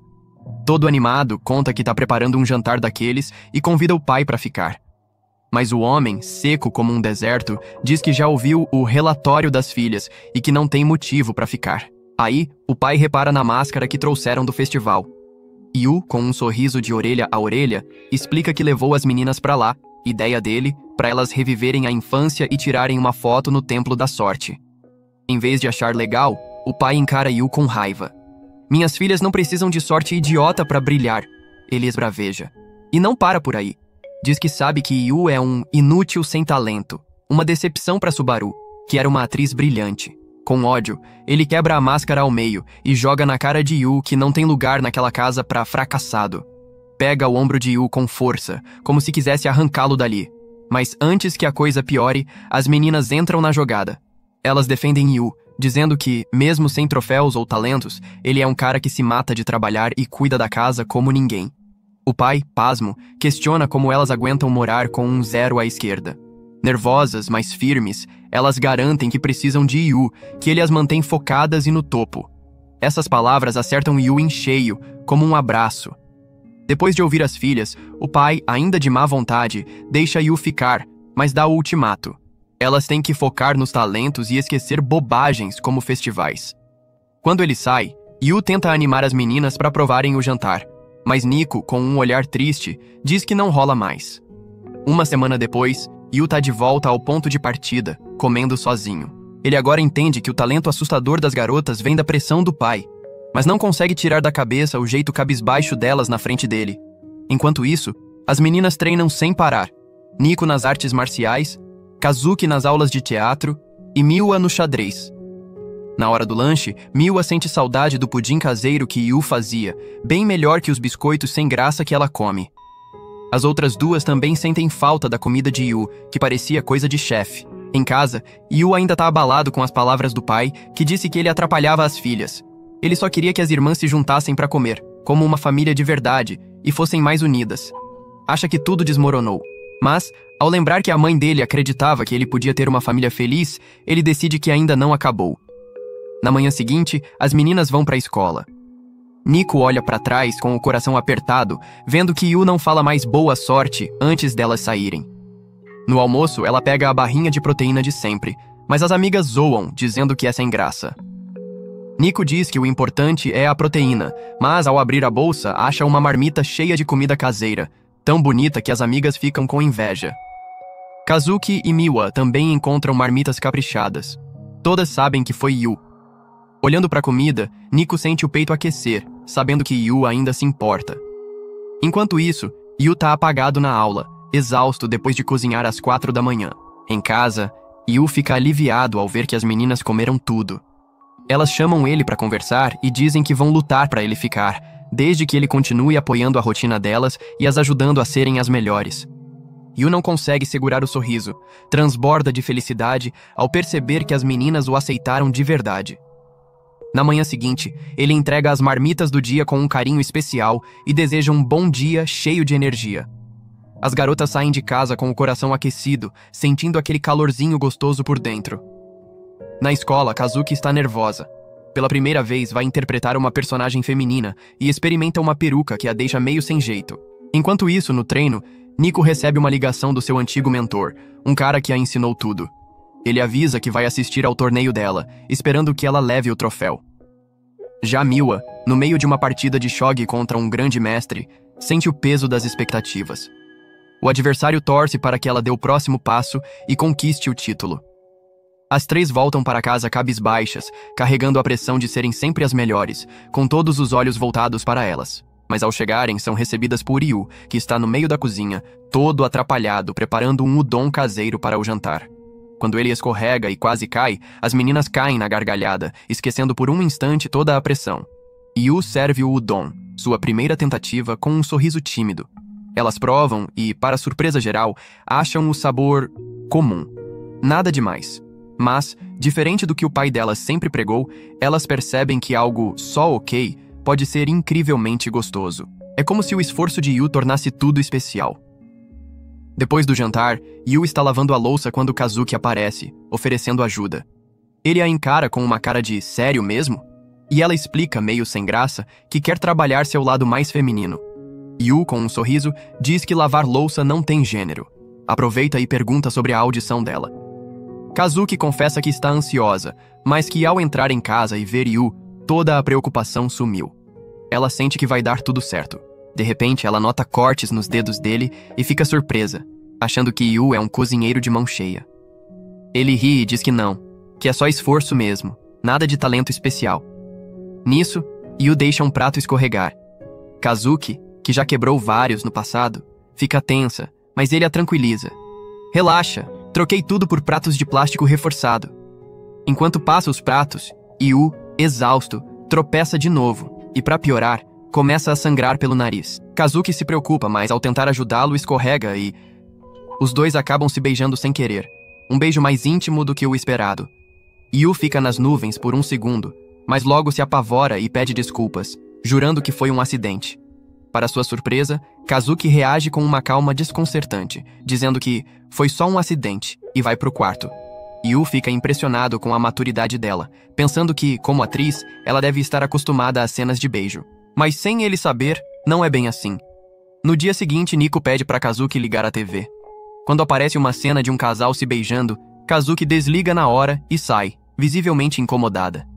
S1: Todo animado, conta que está preparando um jantar daqueles e convida o pai para ficar. Mas o homem, seco como um deserto, diz que já ouviu o relatório das filhas e que não tem motivo para ficar. Aí, o pai repara na máscara que trouxeram do festival. Yu, com um sorriso de orelha a orelha, explica que levou as meninas para lá, ideia dele, para elas reviverem a infância e tirarem uma foto no Templo da Sorte. Em vez de achar legal, o pai encara Yu com raiva. Minhas filhas não precisam de sorte idiota para brilhar, ele esbraveja. E não para por aí. Diz que sabe que Yu é um inútil sem talento, uma decepção para Subaru, que era uma atriz brilhante. Com ódio, ele quebra a máscara ao meio e joga na cara de Yu que não tem lugar naquela casa para fracassado. Pega o ombro de Yu com força, como se quisesse arrancá-lo dali. Mas antes que a coisa piore, as meninas entram na jogada. Elas defendem Yu, dizendo que, mesmo sem troféus ou talentos, ele é um cara que se mata de trabalhar e cuida da casa como ninguém. O pai, pasmo, questiona como elas aguentam morar com um 0 à esquerda. Nervosas, mas firmes, elas garantem que precisam de Yu, que ele as mantém focadas e no topo. Essas palavras acertam Yu em cheio, como um abraço. Depois de ouvir as filhas, o pai, ainda de má vontade, deixa Yu ficar, mas dá o ultimato. Elas têm que focar nos talentos e esquecer bobagens como festivais. Quando ele sai, Yu tenta animar as meninas para provarem o jantar. Mas Nico, com um olhar triste, diz que não rola mais. Uma semana depois, Yu tá de volta ao ponto de partida, comendo sozinho. Ele agora entende que o talento assustador das garotas vem da pressão do pai, mas não consegue tirar da cabeça o jeito cabisbaixo delas na frente dele. Enquanto isso, as meninas treinam sem parar. Nico nas artes marciais, Kazuki nas aulas de teatro e Miwa no xadrez. Na hora do lanche, Miwa sente saudade do pudim caseiro que Yu fazia, bem melhor que os biscoitos sem graça que ela come. As outras duas também sentem falta da comida de Yu, que parecia coisa de chefe. Em casa, Yu ainda tá abalado com as palavras do pai, que disse que ele atrapalhava as filhas. Ele só queria que as irmãs se juntassem para comer, como uma família de verdade, e fossem mais unidas. Acha que tudo desmoronou. Mas, ao lembrar que a mãe dele acreditava que ele podia ter uma família feliz, ele decide que ainda não acabou. Na manhã seguinte, as meninas vão para a escola. Nico olha para trás com o coração apertado, vendo que Yu não fala mais boa sorte antes delas saírem. No almoço, ela pega a barrinha de proteína de sempre, mas as amigas zoam, dizendo que é sem graça. Nico diz que o importante é a proteína, mas ao abrir a bolsa, acha uma marmita cheia de comida caseira, tão bonita que as amigas ficam com inveja. Kazuki e Miwa também encontram marmitas caprichadas. Todas sabem que foi Yu. Olhando para a comida, Nico sente o peito aquecer, sabendo que Yu ainda se importa. Enquanto isso, Yu tá apagado na aula, exausto depois de cozinhar às 4 da manhã. Em casa, Yu fica aliviado ao ver que as meninas comeram tudo. Elas chamam ele para conversar e dizem que vão lutar para ele ficar, desde que ele continue apoiando a rotina delas e as ajudando a serem as melhores. Yu não consegue segurar o sorriso, transborda de felicidade ao perceber que as meninas o aceitaram de verdade. Na manhã seguinte, ele entrega as marmitas do dia com um carinho especial e deseja um bom dia cheio de energia. As garotas saem de casa com o coração aquecido, sentindo aquele calorzinho gostoso por dentro. Na escola, Kazuki está nervosa. Pela primeira vez, vai interpretar uma personagem feminina e experimenta uma peruca que a deixa meio sem jeito. Enquanto isso, no treino, Nico recebe uma ligação do seu antigo mentor, um cara que a ensinou tudo. Ele avisa que vai assistir ao torneio dela, esperando que ela leve o troféu. Já Miwa, no meio de uma partida de shogi contra um grande mestre, sente o peso das expectativas. O adversário torce para que ela dê o próximo passo e conquiste o título. As três voltam para casa cabisbaixas, carregando a pressão de serem sempre as melhores, com todos os olhos voltados para elas. Mas ao chegarem, são recebidas por Yu, que está no meio da cozinha, todo atrapalhado, preparando um udon caseiro para o jantar. Quando ele escorrega e quase cai, as meninas caem na gargalhada, esquecendo por um instante toda a pressão. Yu serve o udon, sua primeira tentativa, com um sorriso tímido. Elas provam e, para surpresa geral, acham o sabor comum. Nada demais. Mas, diferente do que o pai delas sempre pregou, elas percebem que algo só ok pode ser incrivelmente gostoso. É como se o esforço de Yu tornasse tudo especial. Depois do jantar, Yu está lavando a louça quando Kazuki aparece, oferecendo ajuda. Ele a encara com uma cara de sério mesmo? E ela explica, meio sem graça, que quer trabalhar seu lado mais feminino. Yu, com um sorriso, diz que lavar louça não tem gênero. Aproveita e pergunta sobre a audição dela. Kazuki confessa que está ansiosa, mas que ao entrar em casa e ver Yu, toda a preocupação sumiu. Ela sente que vai dar tudo certo. De repente, ela nota cortes nos dedos dele e fica surpresa, achando que Yu é um cozinheiro de mão cheia. Ele ri e diz que não, que é só esforço mesmo, nada de talento especial. Nisso, Yu deixa um prato escorregar. Kazuki, que já quebrou vários no passado, fica tensa, mas ele a tranquiliza. Relaxa, troquei tudo por pratos de plástico reforçado. Enquanto passa os pratos, Yu, exausto, tropeça de novo e, para piorar, começa a sangrar pelo nariz. Kazuki se preocupa, mas ao tentar ajudá-lo, escorrega e... Os dois acabam se beijando sem querer. Um beijo mais íntimo do que o esperado. Yu fica nas nuvens por um segundo, mas logo se apavora e pede desculpas, jurando que foi um acidente. Para sua surpresa, Kazuki reage com uma calma desconcertante, dizendo que foi só um acidente e vai pro quarto. Yu fica impressionado com a maturidade dela, pensando que, como atriz, ela deve estar acostumada a cenas de beijo. Mas sem ele saber, não é bem assim. No dia seguinte, Nico pede para Kazuki ligar a TV. Quando aparece uma cena de um casal se beijando, Kazuki desliga na hora e sai, visivelmente incomodada.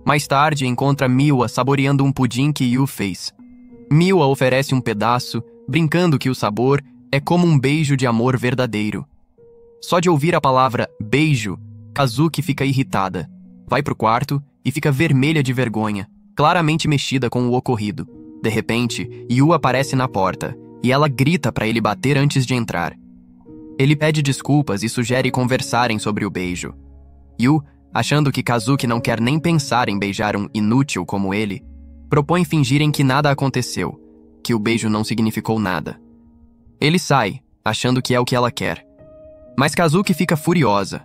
S1: Mais tarde, encontra Miwa saboreando um pudim que Yu fez. Miwa oferece um pedaço, brincando que o sabor é como um beijo de amor verdadeiro. Só de ouvir a palavra beijo, Kazuki fica irritada. Vai pro quarto e fica vermelha de vergonha, claramente mexida com o ocorrido. De repente, Yu aparece na porta, e ela grita para ele bater antes de entrar. Ele pede desculpas e sugere conversarem sobre o beijo. Yu, achando que Kazuki não quer nem pensar em beijar um inútil como ele, propõe fingirem que nada aconteceu, que o beijo não significou nada. Ele sai, achando que é o que ela quer. Mas Kazuki fica furiosa,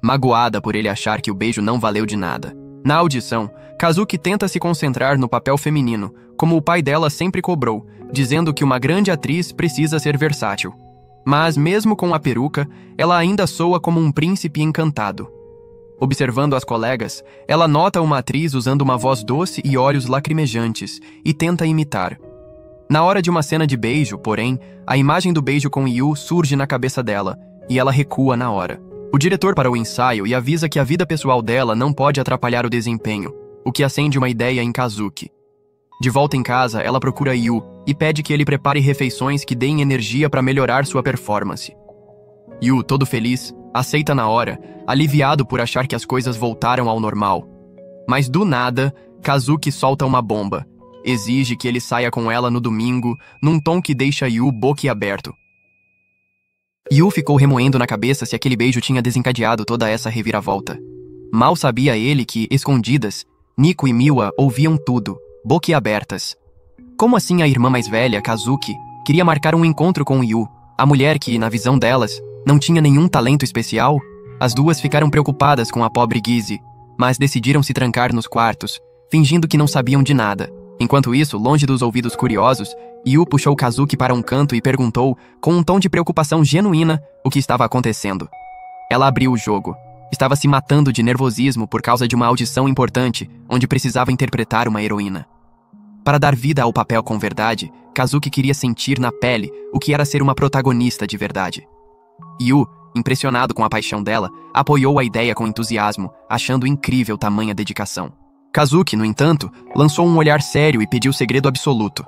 S1: magoada por ele achar que o beijo não valeu de nada. Na audição, Kazuki tenta se concentrar no papel feminino, como o pai dela sempre cobrou, dizendo que uma grande atriz precisa ser versátil. Mas, mesmo com a peruca, ela ainda soa como um príncipe encantado. Observando as colegas, ela nota uma atriz usando uma voz doce e olhos lacrimejantes, e tenta imitar. Na hora de uma cena de beijo, porém, a imagem do beijo com Yu surge na cabeça dela, e ela recua na hora. O diretor para o ensaio e avisa que a vida pessoal dela não pode atrapalhar o desempenho, o que acende uma ideia em Kazuki. De volta em casa, ela procura Yu e pede que ele prepare refeições que deem energia para melhorar sua performance. Yu, todo feliz, aceita na hora, aliviado por achar que as coisas voltaram ao normal. Mas do nada, Kazuki solta uma bomba. Exige que ele saia com ela no domingo, num tom que deixa Yu boquiaberto. Yu ficou remoendo na cabeça se aquele beijo tinha desencadeado toda essa reviravolta. Mal sabia ele que, escondidas, Nico e Miwa ouviam tudo, boquiabertas. Como assim a irmã mais velha, Kazuki, queria marcar um encontro com Yu, a mulher que, na visão delas, não tinha nenhum talento especial? As duas ficaram preocupadas com a pobre Gizi, mas decidiram se trancar nos quartos, fingindo que não sabiam de nada. Enquanto isso, longe dos ouvidos curiosos, Yu puxou Kazuki para um canto e perguntou, com um tom de preocupação genuína, o que estava acontecendo. Ela abriu o jogo. Estava se matando de nervosismo por causa de uma audição importante, onde precisava interpretar uma heroína. Para dar vida ao papel com verdade, Kazuki queria sentir na pele o que era ser uma protagonista de verdade. Yu, impressionado com a paixão dela, apoiou a ideia com entusiasmo, achando incrível tamanha dedicação. Kazuki, no entanto, lançou um olhar sério e pediu segredo absoluto.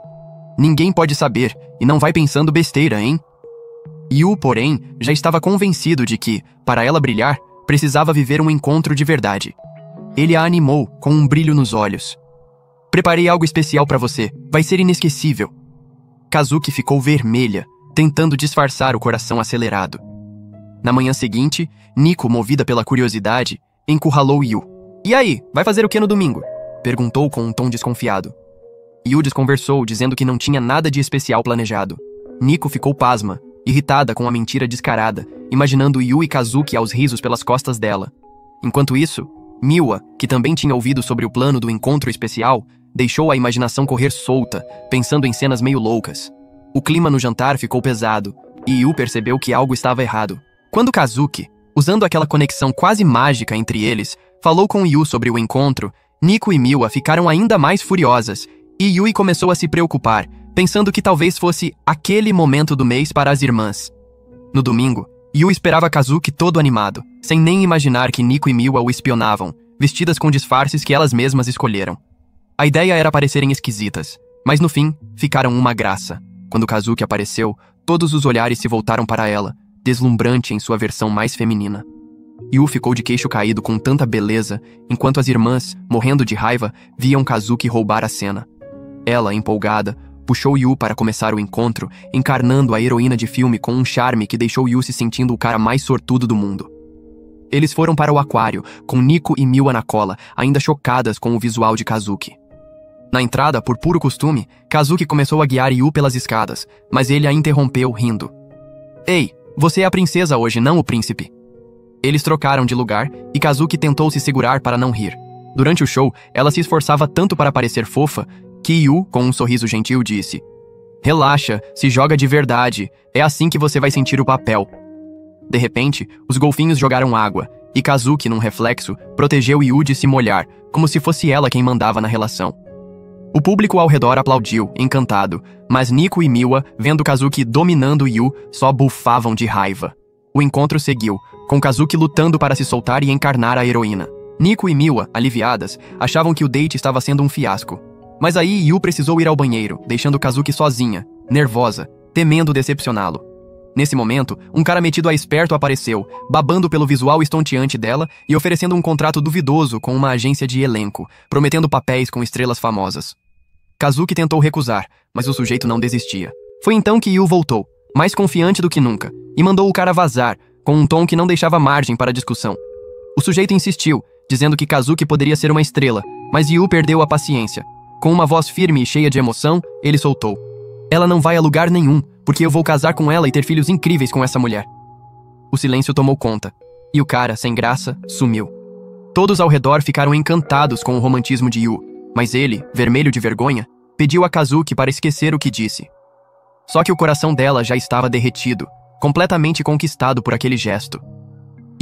S1: Ninguém pode saber, e não vai pensando besteira, hein? Yu, porém, já estava convencido de que, para ela brilhar, precisava viver um encontro de verdade. Ele a animou, com um brilho nos olhos. Preparei algo especial para você, vai ser inesquecível. Kazuki ficou vermelha, tentando disfarçar o coração acelerado. Na manhã seguinte, Nico, movida pela curiosidade, encurralou Yu. E aí, vai fazer o que no domingo? Perguntou com um tom desconfiado. Yu desconversou, dizendo que não tinha nada de especial planejado. Nico ficou pasma, irritada com a mentira descarada, imaginando Yu e Kazuki aos risos pelas costas dela. Enquanto isso, Miwa, que também tinha ouvido sobre o plano do encontro especial, deixou a imaginação correr solta, pensando em cenas meio loucas. O clima no jantar ficou pesado, e Yu percebeu que algo estava errado. Quando Kazuki, usando aquela conexão quase mágica entre eles, falou com Yu sobre o encontro, Nico e Miwa ficaram ainda mais furiosas, e Yui começou a se preocupar, pensando que talvez fosse aquele momento do mês para as irmãs. No domingo, Yu esperava Kazuki todo animado, sem nem imaginar que Nico e Miwa o espionavam, vestidas com disfarces que elas mesmas escolheram. A ideia era parecerem esquisitas, mas no fim, ficaram uma graça. Quando Kazuki apareceu, todos os olhares se voltaram para ela, deslumbrante em sua versão mais feminina. Yu ficou de queixo caído com tanta beleza, enquanto as irmãs, morrendo de raiva, viam Kazuki roubar a cena. Ela, empolgada, puxou Yu para começar o encontro, encarnando a heroína de filme com um charme que deixou Yu se sentindo o cara mais sortudo do mundo. Eles foram para o aquário, com Nico e Miwa na cola, ainda chocadas com o visual de Kazuki. Na entrada, por puro costume, Kazuki começou a guiar Yu pelas escadas, mas ele a interrompeu, rindo. Ei, você é a princesa hoje, não o príncipe. Eles trocaram de lugar, e Kazuki tentou se segurar para não rir. Durante o show, ela se esforçava tanto para parecer fofa, que Yu, com um sorriso gentil, disse: Relaxa, se joga de verdade, é assim que você vai sentir o papel. De repente, os golfinhos jogaram água, e Kazuki, num reflexo, protegeu Yu de se molhar, como se fosse ela quem mandava na relação. O público ao redor aplaudiu, encantado, mas Nico e Miwa, vendo Kazuki dominando Yu, só bufavam de raiva. O encontro seguiu, com Kazuki lutando para se soltar e encarnar a heroína. Nico e Miwa, aliviadas, achavam que o date estava sendo um fiasco. Mas aí Yu precisou ir ao banheiro, deixando Kazuki sozinha, nervosa, temendo decepcioná-lo. Nesse momento, um cara metido a esperto apareceu, babando pelo visual estonteante dela e oferecendo um contrato duvidoso com uma agência de elenco, prometendo papéis com estrelas famosas. Kazuki tentou recusar, mas o sujeito não desistia. Foi então que Yu voltou, mais confiante do que nunca, e mandou o cara vazar, com um tom que não deixava margem para discussão. O sujeito insistiu, dizendo que Kazuki poderia ser uma estrela, mas Yu perdeu a paciência. Com uma voz firme e cheia de emoção, ele soltou: Ela não vai a lugar nenhum, porque eu vou casar com ela e ter filhos incríveis com essa mulher. O silêncio tomou conta, e o cara, sem graça, sumiu. Todos ao redor ficaram encantados com o romantismo de Yu, mas ele, vermelho de vergonha, pediu a Kazuki para esquecer o que disse. Só que o coração dela já estava derretido, completamente conquistado por aquele gesto.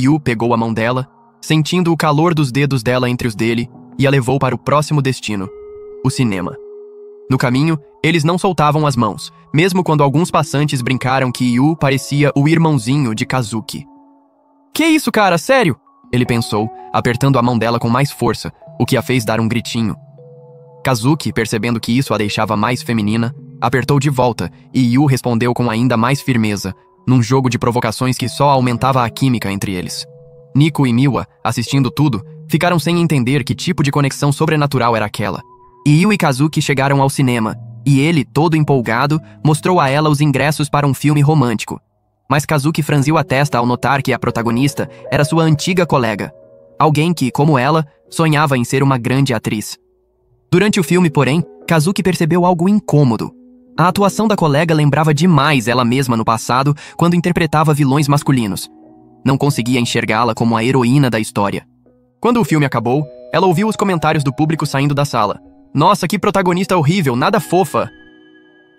S1: Yu pegou a mão dela, sentindo o calor dos dedos dela entre os dele, e a levou para o próximo destino: o cinema. No caminho, eles não soltavam as mãos, mesmo quando alguns passantes brincaram que Yu parecia o irmãozinho de Kazuki. Que isso, cara? Sério? Ele pensou, apertando a mão dela com mais força, o que a fez dar um gritinho. Kazuki, percebendo que isso a deixava mais feminina, apertou de volta e Yu respondeu com ainda mais firmeza, num jogo de provocações que só aumentava a química entre eles. Nico e Miwa, assistindo tudo, ficaram sem entender que tipo de conexão sobrenatural era aquela. E Yu e Kazuki chegaram ao cinema, e ele, todo empolgado, mostrou a ela os ingressos para um filme romântico. Mas Kazuki franziu a testa ao notar que a protagonista era sua antiga colega. Alguém que, como ela, sonhava em ser uma grande atriz. Durante o filme, porém, Kazuki percebeu algo incômodo. A atuação da colega lembrava demais ela mesma no passado, quando interpretava vilões masculinos. Não conseguia enxergá-la como a heroína da história. Quando o filme acabou, ela ouviu os comentários do público saindo da sala. Nossa, que protagonista horrível, nada fofa!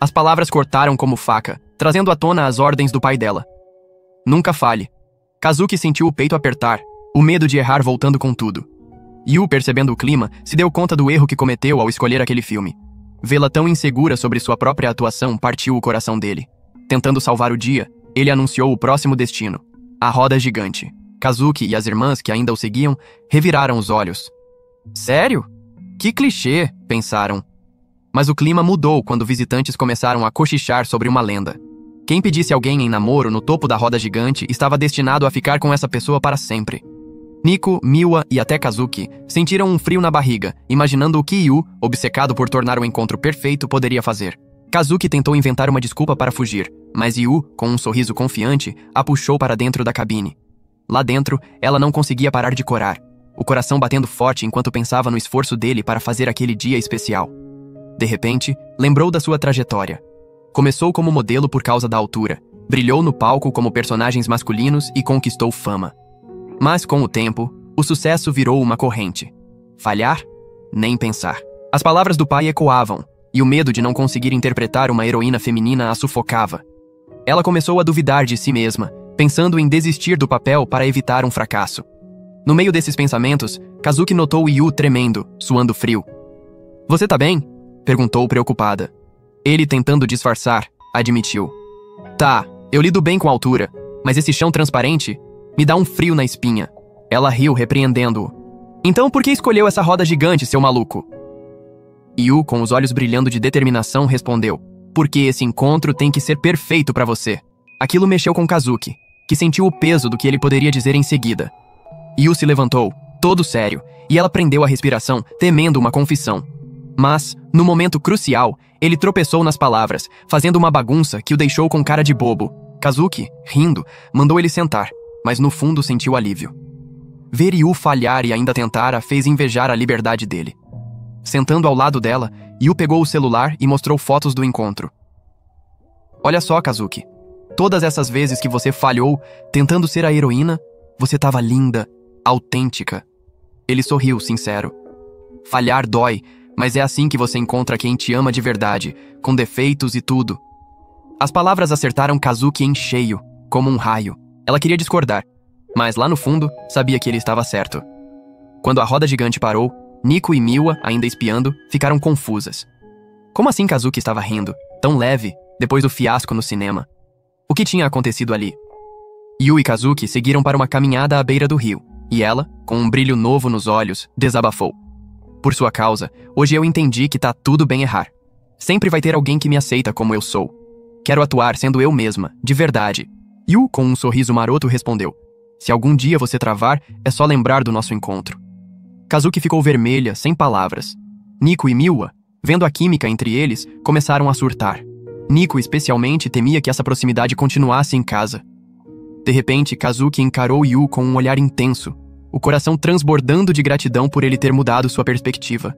S1: As palavras cortaram como faca, trazendo à tona as ordens do pai dela. Nunca falhe. Kazuki sentiu o peito apertar, o medo de errar voltando com tudo. Yu, percebendo o clima, se deu conta do erro que cometeu ao escolher aquele filme. Vê-la tão insegura sobre sua própria atuação partiu o coração dele. Tentando salvar o dia, ele anunciou o próximo destino. A roda gigante. Kazuki e as irmãs que ainda o seguiam reviraram os olhos. Sério? Que clichê, pensaram. Mas o clima mudou quando visitantes começaram a cochichar sobre uma lenda. Quem pedisse alguém em namoro no topo da roda gigante estava destinado a ficar com essa pessoa para sempre. Nico, Miwa e até Kazuki sentiram um frio na barriga, imaginando o que Yu, obcecado por tornar o encontro perfeito, poderia fazer. Kazuki tentou inventar uma desculpa para fugir, mas Yu, com um sorriso confiante, a puxou para dentro da cabine. Lá dentro, ela não conseguia parar de corar, o coração batendo forte enquanto pensava no esforço dele para fazer aquele dia especial. De repente, lembrou da sua trajetória. Começou como modelo por causa da altura, brilhou no palco como personagens masculinos e conquistou fama. Mas, com o tempo, o sucesso virou uma corrente. Falhar? Nem pensar. As palavras do pai ecoavam, e o medo de não conseguir interpretar uma heroína feminina a sufocava. Ela começou a duvidar de si mesma, pensando em desistir do papel para evitar um fracasso. No meio desses pensamentos, Kazuki notou Yu tremendo, suando frio. "Você tá bem?" perguntou preocupada. Ele, tentando disfarçar, admitiu. "Tá, eu lido bem com a altura, mas esse chão transparente me dá um frio na espinha." Ela riu, repreendendo-o. "Então por que escolheu essa roda gigante, seu maluco?" Yu, com os olhos brilhando de determinação, respondeu. "Porque esse encontro tem que ser perfeito pra você." Aquilo mexeu com Kazuki, que sentiu o peso do que ele poderia dizer em seguida. Yu se levantou, todo sério, e ela prendeu a respiração, temendo uma confissão. Mas, no momento crucial, ele tropeçou nas palavras, fazendo uma bagunça que o deixou com cara de bobo. Kazuki, rindo, mandou ele sentar, mas no fundo sentiu alívio. Ver Yu falhar e ainda tentar a fez invejar a liberdade dele. Sentando ao lado dela, Yu pegou o celular e mostrou fotos do encontro. "Olha só, Kazuki. Todas essas vezes que você falhou, tentando ser a heroína, você tava linda, autêntica." Ele sorriu, sincero. "Falhar dói, mas é assim que você encontra quem te ama de verdade, com defeitos e tudo." As palavras acertaram Kazuki em cheio, como um raio. Ela queria discordar, mas lá no fundo, sabia que ele estava certo. Quando a roda gigante parou, Nico e Miwa, ainda espiando, ficaram confusas. Como assim Kazuki estava rindo, tão leve, depois do fiasco no cinema? O que tinha acontecido ali? Yu e Kazuki seguiram para uma caminhada à beira do rio, e ela, com um brilho novo nos olhos, desabafou. "Por sua causa, hoje eu entendi que tá tudo bem errar. Sempre vai ter alguém que me aceita como eu sou. Quero atuar sendo eu mesma, de verdade." Yu, com um sorriso maroto, respondeu. "Se algum dia você travar, é só lembrar do nosso encontro." Kazuki ficou vermelha, sem palavras. Nico e Miwa, vendo a química entre eles, começaram a surtar. Nico especialmente temia que essa proximidade continuasse em casa. De repente, Kazuki encarou Yu com um olhar intenso, o coração transbordando de gratidão por ele ter mudado sua perspectiva.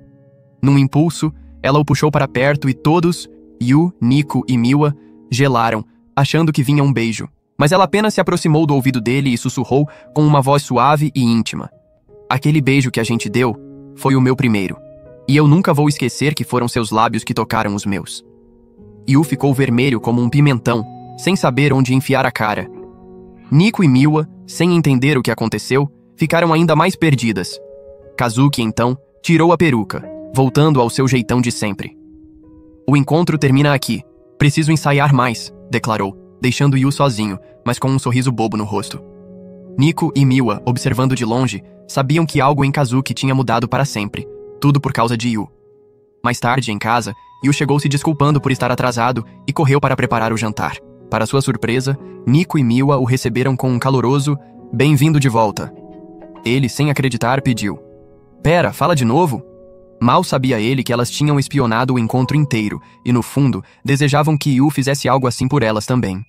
S1: Num impulso, ela o puxou para perto e todos, Yu, Nico e Miwa, gelaram, achando que vinha um beijo. Mas ela apenas se aproximou do ouvido dele e sussurrou com uma voz suave e íntima. "Aquele beijo que a gente deu foi o meu primeiro. E eu nunca vou esquecer que foram seus lábios que tocaram os meus." Yu ficou vermelho como um pimentão, sem saber onde enfiar a cara. Nico e Miwa, sem entender o que aconteceu, ficaram ainda mais perdidas. Kazuki, então, tirou a peruca, voltando ao seu jeitão de sempre. O encontro termina aqui. Preciso ensaiar mais, declarou, deixando Yu sozinho, mas com um sorriso bobo no rosto. Nico e Miwa, observando de longe, sabiam que algo em Kazuki tinha mudado para sempre, tudo por causa de Yu. Mais tarde, em casa, Yu chegou se desculpando por estar atrasado e correu para preparar o jantar. Para sua surpresa, Nico e Miwa o receberam com um caloroso "Bem-vindo de volta". Ele, sem acreditar, pediu: "Pera, fala de novo?" Mal sabia ele que elas tinham espionado o encontro inteiro e, no fundo, desejavam que Yu fizesse algo assim por elas também.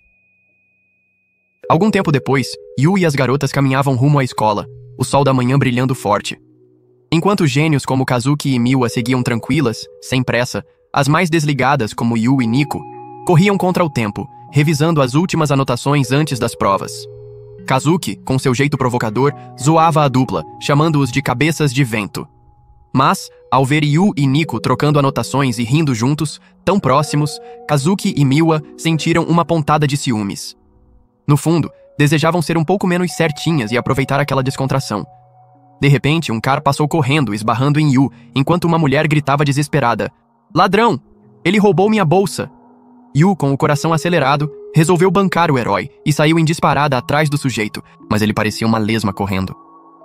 S1: Algum tempo depois, Yu e as garotas caminhavam rumo à escola, o sol da manhã brilhando forte. Enquanto gênios como Kazuki e Miwa seguiam tranquilas, sem pressa, as mais desligadas, como Yu e Nico, corriam contra o tempo, revisando as últimas anotações antes das provas. Kazuki, com seu jeito provocador, zoava a dupla, chamando-os de cabeças de vento. Mas, ao ver Yu e Nico trocando anotações e rindo juntos, tão próximos, Kazuki e Miwa sentiram uma pontada de ciúmes. No fundo, desejavam ser um pouco menos certinhas e aproveitar aquela descontração. De repente, um cara passou correndo, esbarrando em Yu, enquanto uma mulher gritava desesperada: "Ladrão! Ele roubou minha bolsa!" Yu, com o coração acelerado, resolveu bancar o herói e saiu em disparada atrás do sujeito, mas ele parecia uma lesma correndo.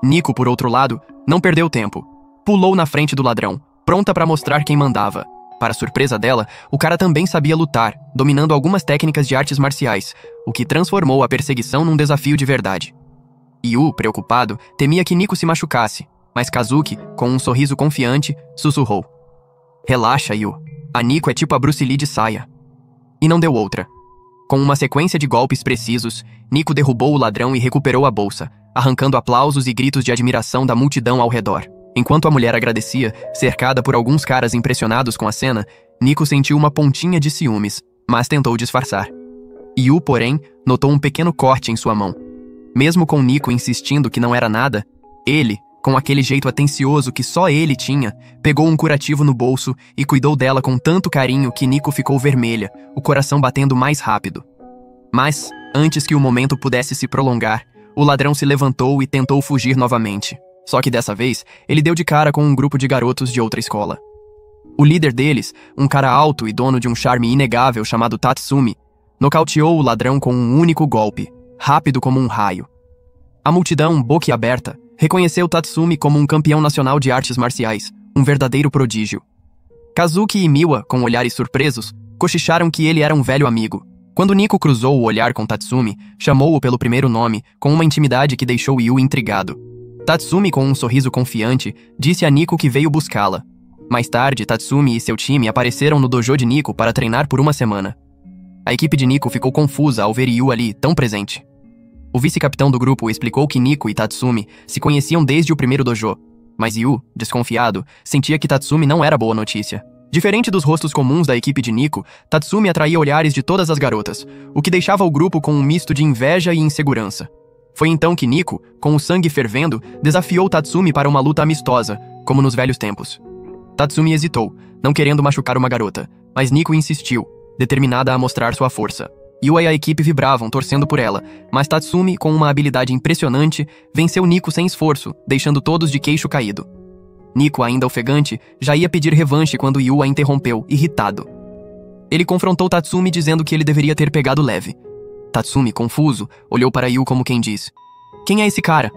S1: Nico, por outro lado, não perdeu tempo. Pulou na frente do ladrão, pronta para mostrar quem mandava. Para surpresa dela, o cara também sabia lutar, dominando algumas técnicas de artes marciais, o que transformou a perseguição num desafio de verdade. Yu, preocupado, temia que Nico se machucasse, mas Kazuki, com um sorriso confiante, sussurrou: "Relaxa, Yu. A Nico é tipo a Bruce Lee de saia." E não deu outra. Com uma sequência de golpes precisos, Nico derrubou o ladrão e recuperou a bolsa, arrancando aplausos e gritos de admiração da multidão ao redor. Enquanto a mulher agradecia, cercada por alguns caras impressionados com a cena, Nico sentiu uma pontinha de ciúmes, mas tentou disfarçar. Yu, porém, notou um pequeno corte em sua mão. Mesmo com Nico insistindo que não era nada, ele, com aquele jeito atencioso que só ele tinha, pegou um curativo no bolso e cuidou dela com tanto carinho que Nico ficou vermelha, o coração batendo mais rápido. Mas, antes que o momento pudesse se prolongar, o ladrão se levantou e tentou fugir novamente. Só que dessa vez, ele deu de cara com um grupo de garotos de outra escola. O líder deles, um cara alto e dono de um charme inegável chamado Tatsumi, nocauteou o ladrão com um único golpe, rápido como um raio. A multidão, boquiaberta, reconheceu Tatsumi como um campeão nacional de artes marciais, um verdadeiro prodígio. Kazuki e Miwa, com olhares surpresos, cochicharam que ele era um velho amigo. Quando Nico cruzou o olhar com Tatsumi, chamou-o pelo primeiro nome, com uma intimidade que deixou Yu intrigado. Tatsumi, com um sorriso confiante, disse a Nico que veio buscá-la. Mais tarde, Tatsumi e seu time apareceram no dojo de Nico para treinar por uma semana. A equipe de Nico ficou confusa ao ver Yu ali, tão presente. O vice-capitão do grupo explicou que Nico e Tatsumi se conheciam desde o primeiro dojo, mas Yu, desconfiado, sentia que Tatsumi não era boa notícia. Diferente dos rostos comuns da equipe de Nico, Tatsumi atraía olhares de todas as garotas, o que deixava o grupo com um misto de inveja e insegurança. Foi então que Nico, com o sangue fervendo, desafiou Tatsumi para uma luta amistosa, como nos velhos tempos. Tatsumi hesitou, não querendo machucar uma garota, mas Nico insistiu, determinada a mostrar sua força. Yu e a equipe vibravam, torcendo por ela, mas Tatsumi, com uma habilidade impressionante, venceu Nico sem esforço, deixando todos de queixo caído. Nico, ainda ofegante, já ia pedir revanche quando Yu a interrompeu, irritado. Ele confrontou Tatsumi dizendo que ele deveria ter pegado leve. Tatsumi, confuso, olhou para Yu como quem diz: "Quem é esse cara?"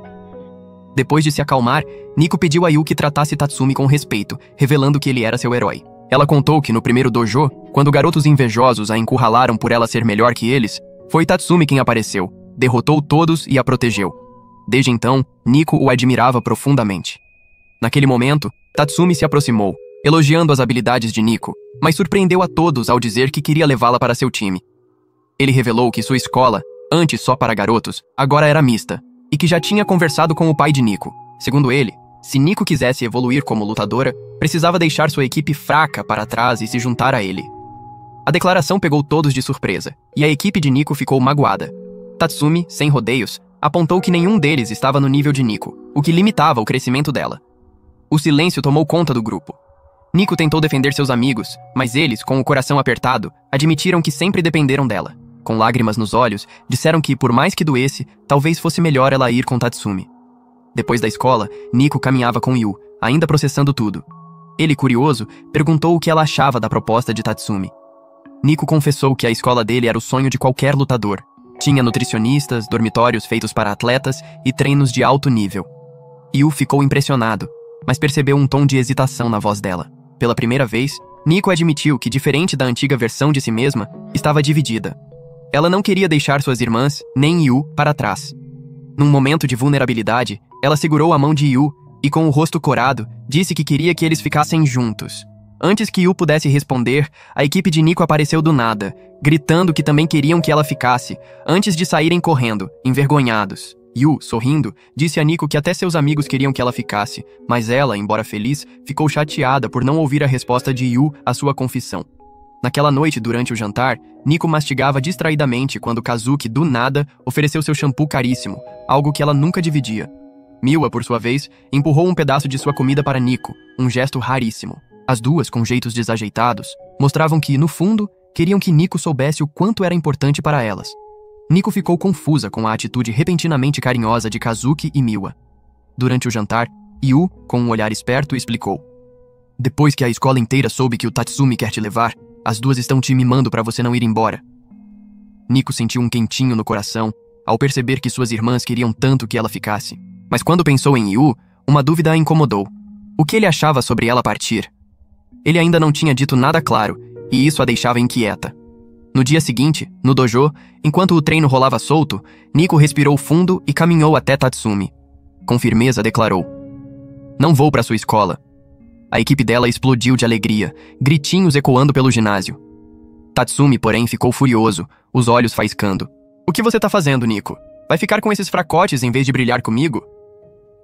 S1: Depois de se acalmar, Nico pediu a Yu que tratasse Tatsumi com respeito, revelando que ele era seu herói. Ela contou que no primeiro dojo, quando garotos invejosos a encurralaram por ela ser melhor que eles, foi Tatsumi quem apareceu, derrotou todos e a protegeu. Desde então, Nico o admirava profundamente. Naquele momento, Tatsumi se aproximou, elogiando as habilidades de Nico, mas surpreendeu a todos ao dizer que queria levá-la para seu time. Ele revelou que sua escola, antes só para garotos, agora era mista, e que já tinha conversado com o pai de Nico. Segundo ele, se Nico quisesse evoluir como lutadora, precisava deixar sua equipe fraca para trás e se juntar a ele. A declaração pegou todos de surpresa, e a equipe de Nico ficou magoada. Tatsumi, sem rodeios, apontou que nenhum deles estava no nível de Nico, o que limitava o crescimento dela. O silêncio tomou conta do grupo. Nico tentou defender seus amigos, mas eles, com o coração apertado, admitiram que sempre dependeram dela. Com lágrimas nos olhos, disseram que, por mais que doesse, talvez fosse melhor ela ir com Tatsumi. Depois da escola, Nico caminhava com Yu, ainda processando tudo. Ele, curioso, perguntou o que ela achava da proposta de Tatsumi. Nico confessou que a escola dele era o sonho de qualquer lutador. Tinha nutricionistas, dormitórios feitos para atletas e treinos de alto nível. Yu ficou impressionado, mas percebeu um tom de hesitação na voz dela. Pela primeira vez, Nico admitiu que, diferente da antiga versão de si mesma, estava dividida. Ela não queria deixar suas irmãs, nem Yu, para trás. Num momento de vulnerabilidade, ela segurou a mão de Yu e, com o rosto corado, disse que queria que eles ficassem juntos. Antes que Yu pudesse responder, a equipe de Nico apareceu do nada, gritando que também queriam que ela ficasse, antes de saírem correndo, envergonhados. Yu, sorrindo, disse a Nico que até seus amigos queriam que ela ficasse, mas ela, embora feliz, ficou chateada por não ouvir a resposta de Yu à sua confissão. Naquela noite, durante o jantar, Nico mastigava distraidamente quando Kazuki, do nada, ofereceu seu shampoo caríssimo, algo que ela nunca dividia. Miwa, por sua vez, empurrou um pedaço de sua comida para Nico, um gesto raríssimo. As duas, com jeitos desajeitados, mostravam que, no fundo, queriam que Nico soubesse o quanto era importante para elas. Nico ficou confusa com a atitude repentinamente carinhosa de Kazuki e Miwa. Durante o jantar, Yu, com um olhar esperto, explicou. Depois que a escola inteira soube que o Tatsumi quer te levar, as duas estão te mimando para você não ir embora. Nico sentiu um quentinho no coração ao perceber que suas irmãs queriam tanto que ela ficasse. Mas quando pensou em Yu, uma dúvida a incomodou. O que ele achava sobre ela partir? Ele ainda não tinha dito nada claro, e isso a deixava inquieta. No dia seguinte, no dojo, enquanto o treino rolava solto, Nico respirou fundo e caminhou até Tatsumi. Com firmeza declarou: "Não vou para sua escola." A equipe dela explodiu de alegria, gritinhos ecoando pelo ginásio. Tatsumi, porém, ficou furioso, os olhos faiscando. "O que você tá fazendo, Nico? Vai ficar com esses fracotes em vez de brilhar comigo?"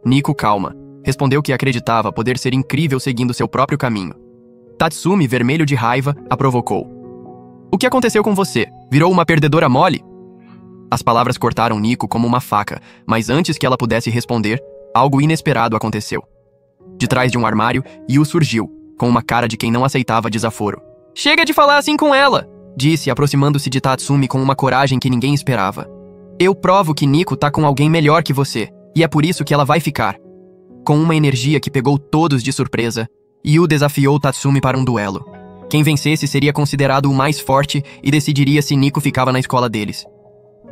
S1: Nico, calma, respondeu que acreditava poder ser incrível seguindo seu próprio caminho. Tatsumi, vermelho de raiva, a provocou. "O que aconteceu com você? Virou uma perdedora mole?" As palavras cortaram Nico como uma faca, mas antes que ela pudesse responder, algo inesperado aconteceu. De trás de um armário, Yu surgiu, com uma cara de quem não aceitava desaforo. "Chega de falar assim com ela!" disse, aproximando-se de Tatsumi com uma coragem que ninguém esperava. "Eu provo que Nico tá com alguém melhor que você, e é por isso que ela vai ficar." Com uma energia que pegou todos de surpresa, Yu desafiou Tatsumi para um duelo. Quem vencesse seria considerado o mais forte e decidiria se Nico ficava na escola deles.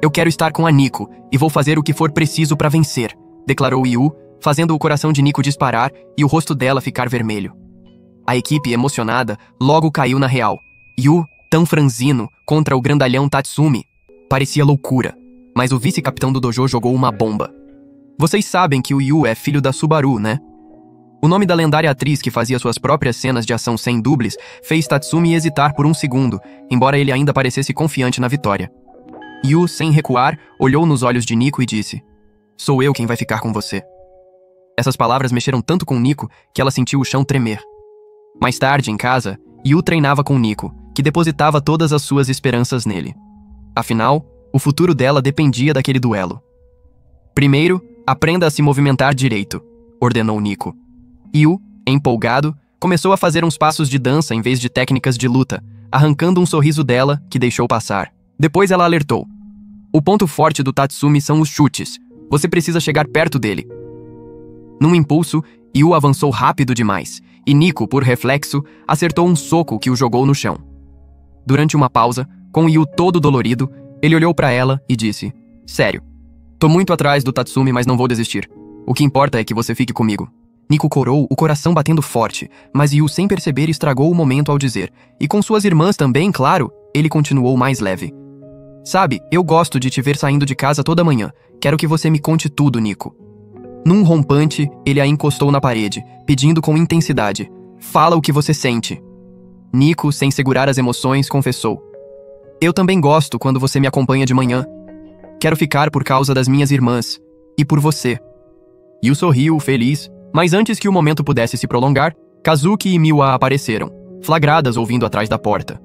S1: "Eu quero estar com a Nico e vou fazer o que for preciso para vencer", declarou Yu, fazendo o coração de Nico disparar e o rosto dela ficar vermelho. A equipe, emocionada, logo caiu na real. Yu, tão franzino, contra o grandalhão Tatsumi. Parecia loucura, mas o vice-capitão do dojo jogou uma bomba. "Vocês sabem que o Yu é filho da Subaru, né?" O nome da lendária atriz que fazia suas próprias cenas de ação sem dublês fez Tatsumi hesitar por um segundo, embora ele ainda parecesse confiante na vitória. Yu, sem recuar, olhou nos olhos de Nico e disse: "Sou eu quem vai ficar com você." Essas palavras mexeram tanto com Nico que ela sentiu o chão tremer. Mais tarde, em casa, Yu treinava com Nico, que depositava todas as suas esperanças nele. Afinal, o futuro dela dependia daquele duelo. "Primeiro, aprenda a se movimentar direito", ordenou Nico. Yu, empolgado, começou a fazer uns passos de dança em vez de técnicas de luta, arrancando um sorriso dela, que deixou passar. Depois ela alertou: "O ponto forte do Tatsumi são os chutes. Você precisa chegar perto dele." Num impulso, Yu avançou rápido demais, e Nico, por reflexo, acertou um soco que o jogou no chão. Durante uma pausa, com Yu todo dolorido, ele olhou para ela e disse: "Sério, tô muito atrás do Tatsumi, mas não vou desistir. O que importa é que você fique comigo." Nico corou, o coração batendo forte, mas Yu, sem perceber, estragou o momento ao dizer. E com suas irmãs também, claro, ele continuou mais leve. "Sabe, eu gosto de te ver saindo de casa toda manhã. Quero que você me conte tudo, Nico." Num rompante, ele a encostou na parede, pedindo com intensidade: "Fala o que você sente." Nico, sem segurar as emoções, confessou: "Eu também gosto quando você me acompanha de manhã. Quero ficar por causa das minhas irmãs. E por você." Yu sorriu, feliz, mas antes que o momento pudesse se prolongar, Kazuki e Miwa apareceram, flagradas ouvindo atrás da porta.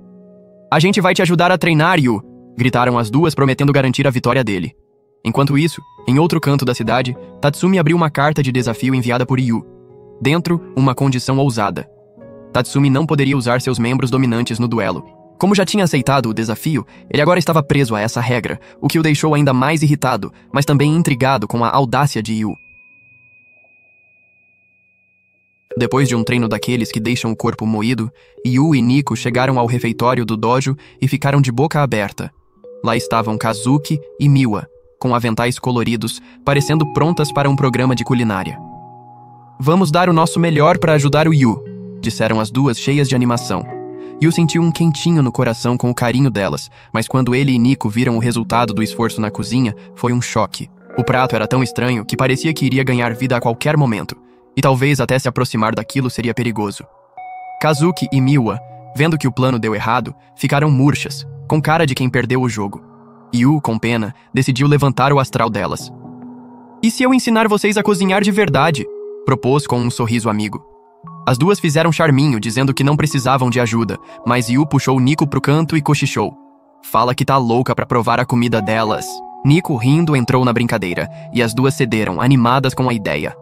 S1: "A gente vai te ajudar a treinar, Yu!" gritaram as duas, prometendo garantir a vitória dele. Enquanto isso, em outro canto da cidade, Tatsumi abriu uma carta de desafio enviada por Yu. Dentro, uma condição ousada. Tatsumi não poderia usar seus membros dominantes no duelo. Como já tinha aceitado o desafio, ele agora estava preso a essa regra, o que o deixou ainda mais irritado, mas também intrigado com a audácia de Yu. Depois de um treino daqueles que deixam o corpo moído, Yu e Nico chegaram ao refeitório do dojo e ficaram de boca aberta. Lá estavam Kazuki e Miwa, com aventais coloridos, parecendo prontas para um programa de culinária. "Vamos dar o nosso melhor para ajudar o Yu", disseram as duas, cheias de animação. Yu sentiu um quentinho no coração com o carinho delas, mas quando ele e Nico viram o resultado do esforço na cozinha, foi um choque. O prato era tão estranho que parecia que iria ganhar vida a qualquer momento, e talvez até se aproximar daquilo seria perigoso. Kazuki e Miwa, vendo que o plano deu errado, ficaram murchas, com cara de quem perdeu o jogo. Yu, com pena, decidiu levantar o astral delas. "E se eu ensinar vocês a cozinhar de verdade?", propôs com um sorriso amigo. As duas fizeram charminho, dizendo que não precisavam de ajuda, mas Yu puxou Nico pro canto e cochichou. "Fala que tá louca pra provar a comida delas." Nico, rindo, entrou na brincadeira, e as duas cederam, animadas com a ideia.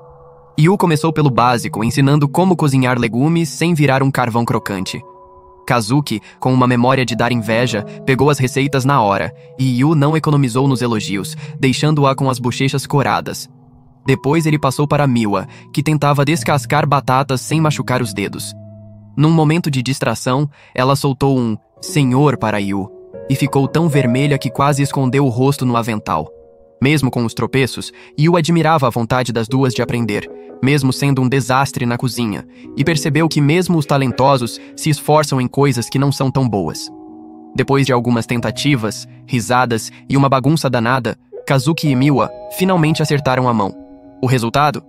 S1: Yu começou pelo básico, ensinando como cozinhar legumes sem virar um carvão crocante. Kazuki, com uma memória de dar inveja, pegou as receitas na hora, e Yu não economizou nos elogios, deixando-a com as bochechas coradas. Depois ele passou para Miwa, que tentava descascar batatas sem machucar os dedos. Num momento de distração, ela soltou um "senhor" para Yu, e ficou tão vermelha que quase escondeu o rosto no avental. Mesmo com os tropeços, Yu admirava a vontade das duas de aprender, mesmo sendo um desastre na cozinha, e percebeu que mesmo os talentosos se esforçam em coisas que não são tão boas. Depois de algumas tentativas, risadas e uma bagunça danada, Kazuki e Miwa finalmente acertaram a mão. O resultado?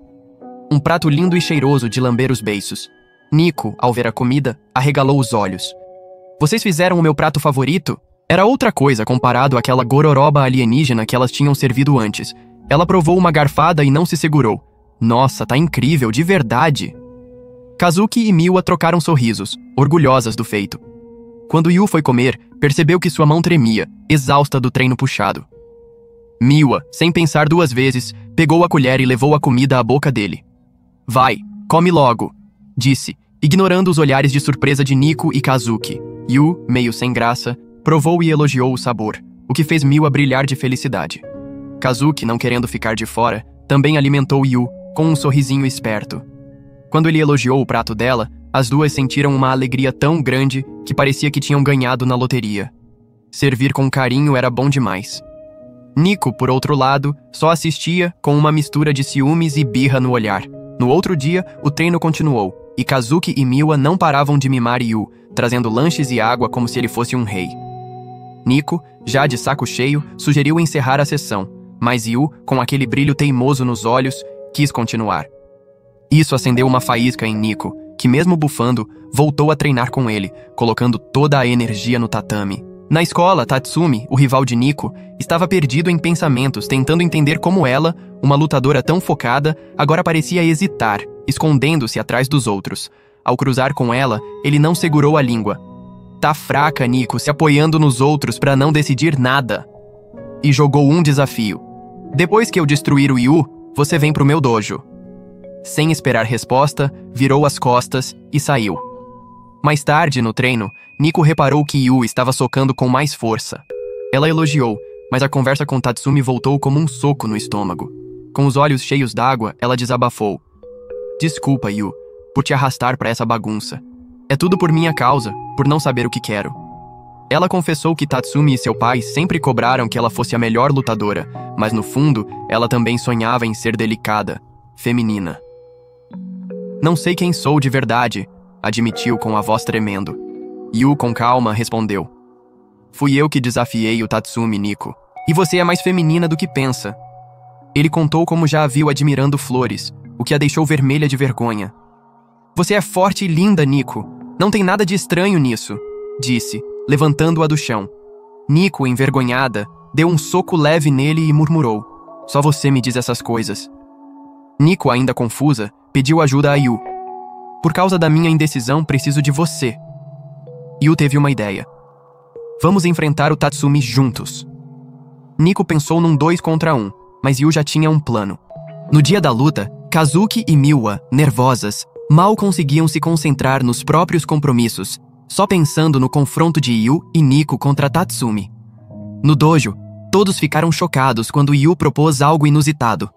S1: Um prato lindo e cheiroso de lamber os beiços. Nico, ao ver a comida, arregalou os olhos. "Vocês fizeram o meu prato favorito?" Era outra coisa comparado àquela gororoba alienígena que elas tinham servido antes. Ela provou uma garfada e não se segurou. "Nossa, tá incrível, de verdade!" Kazuki e Miwa trocaram sorrisos, orgulhosas do feito. Quando Yu foi comer, percebeu que sua mão tremia, exausta do treino puxado. Miwa, sem pensar duas vezes, pegou a colher e levou a comida à boca dele. "Vai, come logo", disse, ignorando os olhares de surpresa de Nico e Kazuki. Yu, meio sem graça, provou e elogiou o sabor, o que fez Miwa brilhar de felicidade. Kazuki, não querendo ficar de fora, também alimentou Yu, com um sorrisinho esperto. Quando ele elogiou o prato dela, as duas sentiram uma alegria tão grande que parecia que tinham ganhado na loteria. Servir com carinho era bom demais. Nico, por outro lado, só assistia com uma mistura de ciúmes e birra no olhar. No outro dia, o treino continuou, e Kazuki e Miwa não paravam de mimar Yu, trazendo lanches e água como se ele fosse um rei. Nico, já de saco cheio, sugeriu encerrar a sessão, mas Yu, com aquele brilho teimoso nos olhos, quis continuar. Isso acendeu uma faísca em Nico, que mesmo bufando, voltou a treinar com ele, colocando toda a energia no tatame. Na escola, Tatsumi, o rival de Nico, estava perdido em pensamentos, tentando entender como ela, uma lutadora tão focada, agora parecia hesitar, escondendo-se atrás dos outros. Ao cruzar com ela, ele não segurou a língua. "Tá fraca, Nico, se apoiando nos outros pra não decidir nada." E jogou um desafio. "Depois que eu destruir o Yu, você vem pro meu dojo." Sem esperar resposta, virou as costas e saiu. Mais tarde, no treino, Nico reparou que Yu estava socando com mais força. Ela elogiou, mas a conversa com Tatsumi voltou como um soco no estômago. Com os olhos cheios d'água, ela desabafou. "Desculpa, Yu, por te arrastar pra essa bagunça. É tudo por minha causa, por não saber o que quero." Ela confessou que Tatsumi e seu pai sempre cobraram que ela fosse a melhor lutadora, mas no fundo, ela também sonhava em ser delicada, feminina. "Não sei quem sou de verdade", admitiu com a voz tremendo. Yu, com calma, respondeu. "Fui eu que desafiei o Tatsumi, Nico. E você é mais feminina do que pensa." Ele contou como já a viu admirando flores, o que a deixou vermelha de vergonha. "Você é forte e linda, Nico. Não tem nada de estranho nisso", disse, levantando-a do chão. Nico, envergonhada, deu um soco leve nele e murmurou. "Só você me diz essas coisas." Nico, ainda confusa, pediu ajuda a Yu. "Por causa da minha indecisão, preciso de você." Yu teve uma ideia. "Vamos enfrentar o Tatsumi juntos." Nico pensou num 2 contra 1, mas Yu já tinha um plano. No dia da luta, Kazuki e Miwa, nervosas, mal conseguiam se concentrar nos próprios compromissos, só pensando no confronto de Yu e Nico contra Tatsumi. No dojo, todos ficaram chocados quando Yu propôs algo inusitado.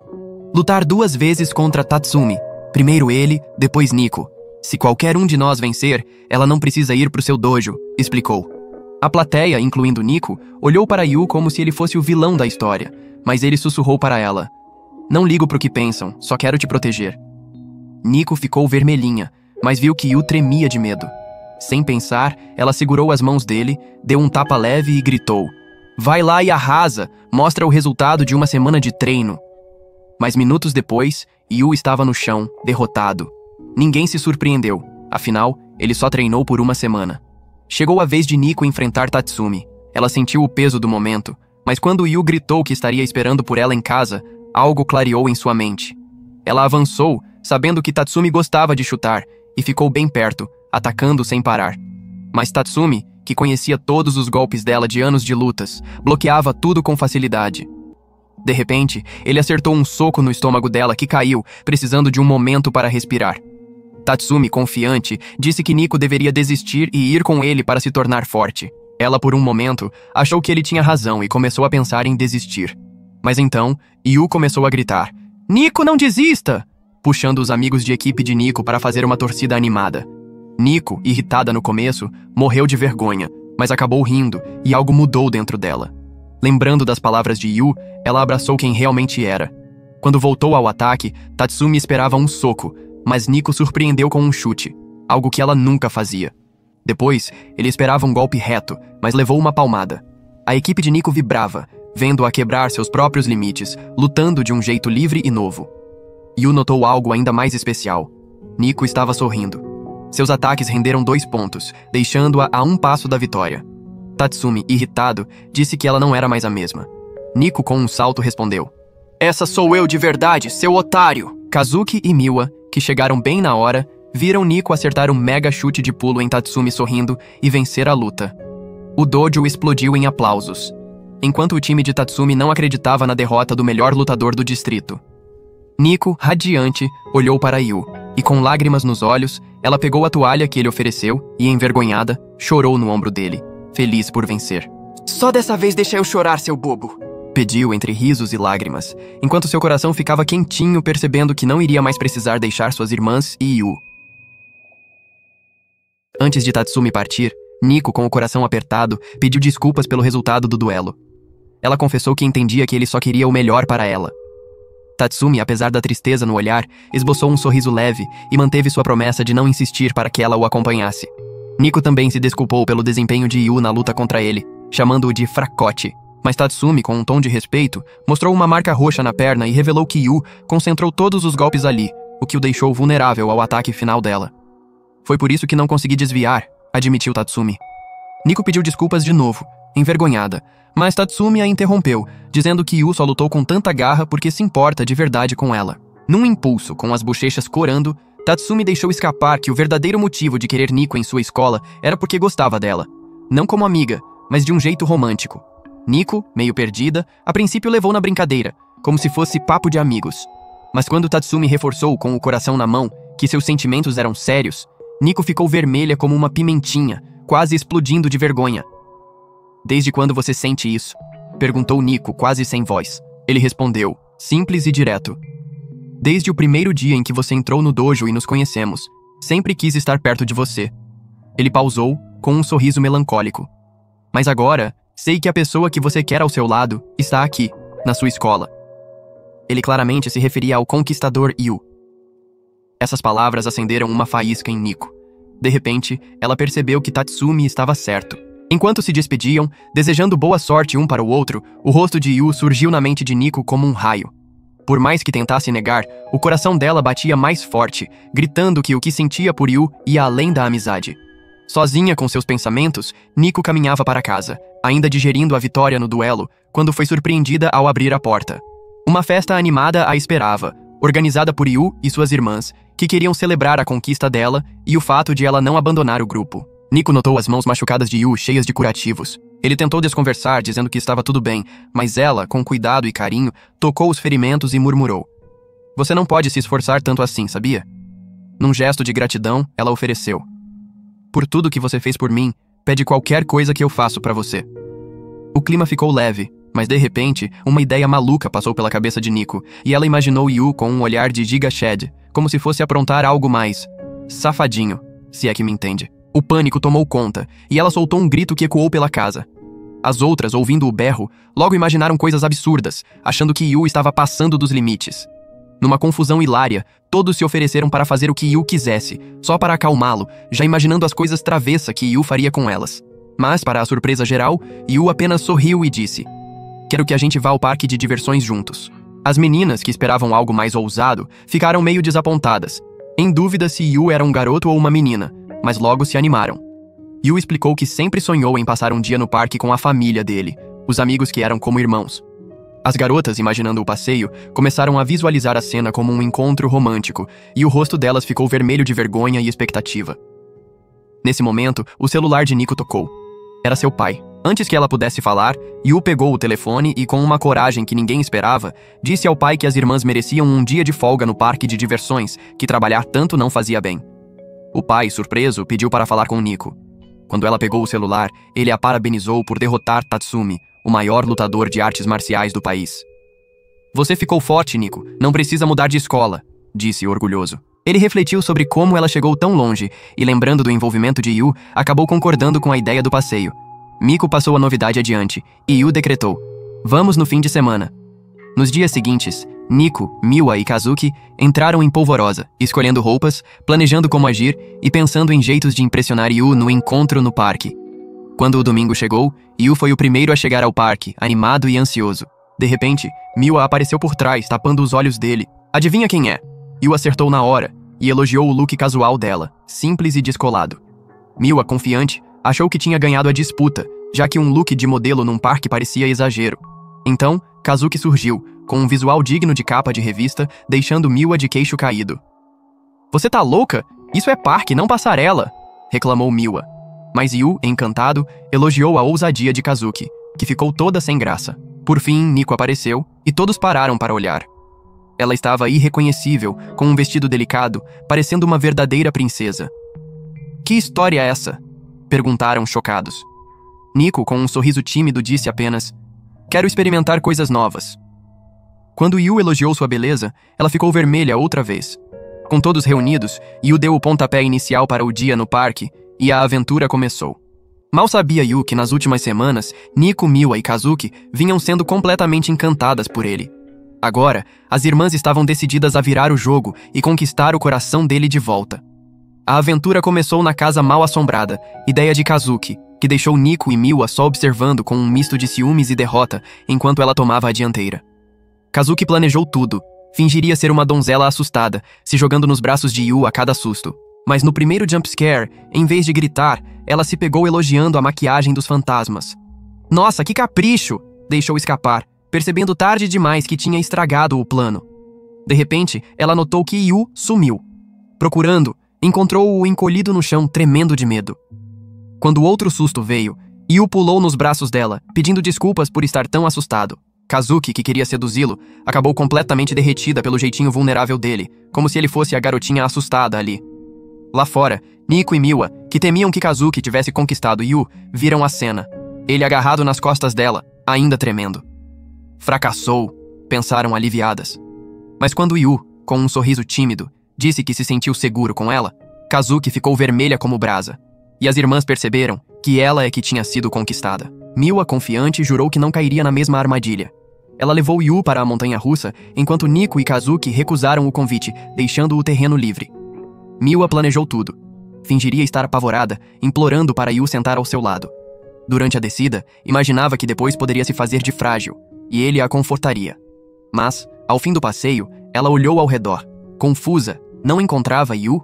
S1: Lutar 2 vezes contra Tatsumi, Primeiro ele, depois Nico. Se qualquer um de nós vencer, ela não precisa ir pro seu dojo, explicou. A plateia, incluindo Nico, olhou para Yu como se ele fosse o vilão da história, mas ele sussurrou para ela. Não ligo pro que pensam, só quero te proteger. Nico ficou vermelhinha, mas viu que Yu tremia de medo. Sem pensar, ela segurou as mãos dele, deu um tapa leve e gritou. Vai lá e arrasa, mostra o resultado de uma semana de treino. Mas minutos depois, Yu estava no chão, derrotado. Ninguém se surpreendeu, afinal, ele só treinou por uma semana. Chegou a vez de Nico enfrentar Tatsumi. Ela sentiu o peso do momento, mas quando Yu gritou que estaria esperando por ela em casa, algo clareou em sua mente. Ela avançou, sabendo que Tatsumi gostava de chutar, e ficou bem perto, atacando sem parar. Mas Tatsumi, que conhecia todos os golpes dela de anos de lutas, bloqueava tudo com facilidade. De repente, ele acertou um soco no estômago dela que caiu, precisando de um momento para respirar. Tatsumi, confiante, disse que Nico deveria desistir e ir com ele para se tornar forte. Ela, por um momento, achou que ele tinha razão e começou a pensar em desistir. Mas então, Yu começou a gritar, Nico, não desista! Puxando os amigos de equipe de Nico para fazer uma torcida animada. Nico, irritada no começo, morreu de vergonha, mas acabou rindo e algo mudou dentro dela. Lembrando das palavras de Yu, ela abraçou quem realmente era. Quando voltou ao ataque, Tatsumi esperava um soco, mas Nico surpreendeu com um chute, algo que ela nunca fazia. Depois, ele esperava um golpe reto, mas levou uma palmada. A equipe de Nico vibrava, vendo-a quebrar seus próprios limites, lutando de um jeito livre e novo. Yu notou algo ainda mais especial. Nico estava sorrindo. Seus ataques renderam 2 pontos, deixando-a a um passo da vitória. Tatsumi, irritado, disse que ela não era mais a mesma. Nico, com um salto, respondeu. Essa sou eu de verdade, seu otário! Kazuki e Miwa, que chegaram bem na hora, viram Nico acertar um mega chute de pulo em Tatsumi sorrindo e vencer a luta. O dojo explodiu em aplausos, enquanto o time de Tatsumi não acreditava na derrota do melhor lutador do distrito. Nico, radiante, olhou para Yu, e com lágrimas nos olhos, ela pegou a toalha que ele ofereceu e, envergonhada, chorou no ombro dele, feliz por vencer. Só dessa vez deixa eu chorar, seu bobo! Pediu entre risos e lágrimas, enquanto seu coração ficava quentinho percebendo que não iria mais precisar deixar suas irmãs e Yu. Antes de Tatsumi partir, Nico, com o coração apertado, pediu desculpas pelo resultado do duelo. Ela confessou que entendia que ele só queria o melhor para ela. Tatsumi, apesar da tristeza no olhar, esboçou um sorriso leve e manteve sua promessa de não insistir para que ela o acompanhasse. Nico também se desculpou pelo desempenho de Yu na luta contra ele, chamando-o de fracote. Mas Tatsumi, com um tom de respeito, mostrou uma marca roxa na perna e revelou que Yu concentrou todos os golpes ali, o que o deixou vulnerável ao ataque final dela. Foi por isso que não consegui desviar, admitiu Tatsumi. Nico pediu desculpas de novo, envergonhada, mas Tatsumi a interrompeu, dizendo que Yu só lutou com tanta garra porque se importa de verdade com ela. Num impulso, com as bochechas corando, Tatsumi deixou escapar que o verdadeiro motivo de querer Nico em sua escola era porque gostava dela. Não como amiga, mas de um jeito romântico. Nico, meio perdida, a princípio levou na brincadeira, como se fosse papo de amigos. Mas quando Tatsumi reforçou com o coração na mão que seus sentimentos eram sérios, Nico ficou vermelha como uma pimentinha, quase explodindo de vergonha. Desde quando você sente isso? Perguntou Nico, quase sem voz. Ele respondeu, simples e direto. Desde o primeiro dia em que você entrou no dojo e nos conhecemos, sempre quis estar perto de você. Ele pausou, com um sorriso melancólico. Mas agora, sei que a pessoa que você quer ao seu lado está aqui, na sua escola. Ele claramente se referia ao conquistador Yu. Essas palavras acenderam uma faísca em Nico. De repente, ela percebeu que Tatsumi estava certo. Enquanto se despediam, desejando boa sorte um para o outro, o rosto de Yu surgiu na mente de Nico como um raio. Por mais que tentasse negar, o coração dela batia mais forte, gritando que o que sentia por Yu ia além da amizade. Sozinha com seus pensamentos, Nico caminhava para casa, ainda digerindo a vitória no duelo, quando foi surpreendida ao abrir a porta. Uma festa animada a esperava, organizada por Yu e suas irmãs, que queriam celebrar a conquista dela e o fato de ela não abandonar o grupo. Nico notou as mãos machucadas de Yu cheias de curativos. Ele tentou desconversar, dizendo que estava tudo bem, mas ela, com cuidado e carinho, tocou os ferimentos e murmurou. Você não pode se esforçar tanto assim, sabia? Num gesto de gratidão, ela ofereceu. Por tudo que você fez por mim, pede qualquer coisa que eu faço para você. O clima ficou leve, Mas de repente, uma ideia maluca passou pela cabeça de Nico, e ela imaginou Yu com um olhar de Giga Shed, como se fosse aprontar algo mais safadinho, se é que me entende. O pânico tomou conta, e ela soltou um grito que ecoou pela casa. As outras, ouvindo o berro, logo imaginaram coisas absurdas, achando que Yu estava passando dos limites. Numa confusão hilária, todos se ofereceram para fazer o que Yu quisesse, só para acalmá-lo, já imaginando as coisas travessas que Yu faria com elas. Mas, para a surpresa geral, Yu apenas sorriu e disse: "Quero que a gente vá ao parque de diversões juntos." As meninas, que esperavam algo mais ousado, ficaram meio desapontadas, em dúvida se Yu era um garoto ou uma menina, mas logo se animaram. Yu explicou que sempre sonhou em passar um dia no parque com a família dele, os amigos que eram como irmãos. As garotas, imaginando o passeio, começaram a visualizar a cena como um encontro romântico, e o rosto delas ficou vermelho de vergonha e expectativa. Nesse momento, o celular de Nico tocou. Era seu pai. Antes que ela pudesse falar, Yu pegou o telefone e, com uma coragem que ninguém esperava, disse ao pai que as irmãs mereciam um dia de folga no parque de diversões, que trabalhar tanto não fazia bem. O pai, surpreso, pediu para falar com Nico. Quando ela pegou o celular, ele a parabenizou por derrotar Tatsumi, o maior lutador de artes marciais do país. "Você ficou forte, Nico. Não precisa mudar de escola", disse orgulhoso. Ele refletiu sobre como ela chegou tão longe e, lembrando do envolvimento de Yu, acabou concordando com a ideia do passeio. Miko passou a novidade adiante, e Yu decretou: "Vamos no fim de semana." Nos dias seguintes, Nico, Miwa e Kazuki entraram em polvorosa, escolhendo roupas, planejando como agir e pensando em jeitos de impressionar Yu no encontro no parque. Quando o domingo chegou, Yu foi o primeiro a chegar ao parque, animado e ansioso. De repente, Miwa apareceu por trás, tapando os olhos dele. Adivinha quem é? Yu acertou na hora e elogiou o look casual dela, simples e descolado. Miwa, confiante, achou que tinha ganhado a disputa, já que um look de modelo num parque parecia exagero. Então, Kazuki surgiu, com um visual digno de capa de revista, deixando Miwa de queixo caído. "Você tá louca? Isso é parque, não passarela!" reclamou Miwa. Mas Yu, encantado, elogiou a ousadia de Kazuki, que ficou toda sem graça. Por fim, Nico apareceu, e todos pararam para olhar. Ela estava irreconhecível, com um vestido delicado, parecendo uma verdadeira princesa. "Que história é essa?" perguntaram chocados. Nico, com um sorriso tímido, disse apenas: "Quero experimentar coisas novas." Quando Yu elogiou sua beleza, ela ficou vermelha outra vez. Com todos reunidos, Yu deu o pontapé inicial para o dia no parque, e a aventura começou. Mal sabia Yu que nas últimas semanas, Nico, Miwa e Kazuki vinham sendo completamente encantadas por ele. Agora, as irmãs estavam decididas a virar o jogo e conquistar o coração dele de volta. A aventura começou na casa mal assombrada, ideia de Kazuki, que deixou Nico e Miwa só observando com um misto de ciúmes e derrota enquanto ela tomava a dianteira. Kazuki planejou tudo. Fingiria ser uma donzela assustada, se jogando nos braços de Yu a cada susto. Mas no primeiro jumpscare, em vez de gritar, ela se pegou elogiando a maquiagem dos fantasmas. "Nossa, que capricho!" deixou escapar, percebendo tarde demais que tinha estragado o plano. De repente, ela notou que Yu sumiu. Procurando, encontrou-o encolhido no chão, tremendo de medo. Quando outro susto veio, Yu pulou nos braços dela, pedindo desculpas por estar tão assustado. Kazuki, que queria seduzi-lo, acabou completamente derretida pelo jeitinho vulnerável dele, como se ele fosse a garotinha assustada ali. Lá fora, Nico e Miwa, que temiam que Kazuki tivesse conquistado Yu, viram a cena. Ele agarrado nas costas dela, ainda tremendo. Fracassou, pensaram aliviadas. Mas quando Yu, com um sorriso tímido, disse que se sentiu seguro com ela, Kazuki ficou vermelha como brasa. E as irmãs perceberam que ela é que tinha sido conquistada. Miwa, confiante, jurou que não cairia na mesma armadilha. Ela levou Yu para a montanha-russa, enquanto Nico e Kazuki recusaram o convite, deixando o terreno livre. Miwa planejou tudo. Fingiria estar apavorada, implorando para Yu sentar ao seu lado. Durante a descida, imaginava que depois poderia se fazer de frágil, e ele a confortaria. Mas, ao fim do passeio, ela olhou ao redor. Confusa, não encontrava Yu?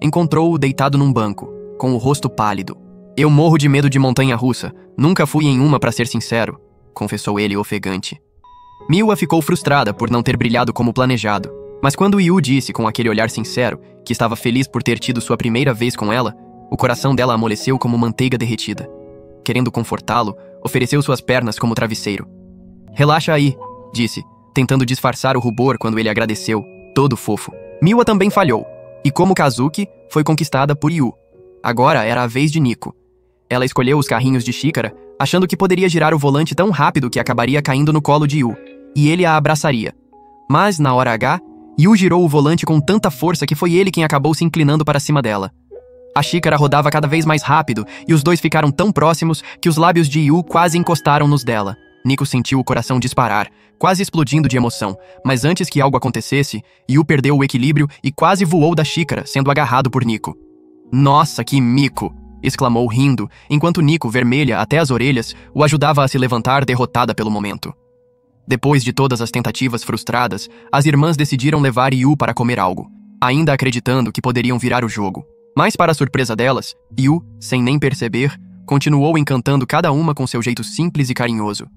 S1: Encontrou-o deitado num banco, com o rosto pálido. "Eu morro de medo de montanha-russa. Nunca fui em uma, para ser sincero", confessou ele ofegante. Miwa ficou frustrada por não ter brilhado como planejado. Mas quando Yu disse com aquele olhar sincero que estava feliz por ter tido sua primeira vez com ela, o coração dela amoleceu como manteiga derretida. Querendo confortá-lo, ofereceu suas pernas como travesseiro. "Relaxa aí", disse, tentando disfarçar o rubor quando ele agradeceu, todo fofo. Miwa também falhou, e como Kazuki, foi conquistada por Yu. Agora era a vez de Nico. Ela escolheu os carrinhos de xícara, achando que poderia girar o volante tão rápido que acabaria caindo no colo de Yu, e ele a abraçaria. Mas, na hora H, Yu girou o volante com tanta força que foi ele quem acabou se inclinando para cima dela. A xícara rodava cada vez mais rápido e os dois ficaram tão próximos que os lábios de Yu quase encostaram nos dela. Nico sentiu o coração disparar, quase explodindo de emoção, mas antes que algo acontecesse, Yu perdeu o equilíbrio e quase voou da xícara, sendo agarrado por Nico. "Nossa, que mico!" exclamou rindo, enquanto Nico, vermelha até as orelhas, o ajudava a se levantar derrotada pelo momento. Depois de todas as tentativas frustradas, as irmãs decidiram levar Yu para comer algo, ainda acreditando que poderiam virar o jogo. Mas, para a surpresa delas, Yu, sem nem perceber, continuou encantando cada uma com seu jeito simples e carinhoso.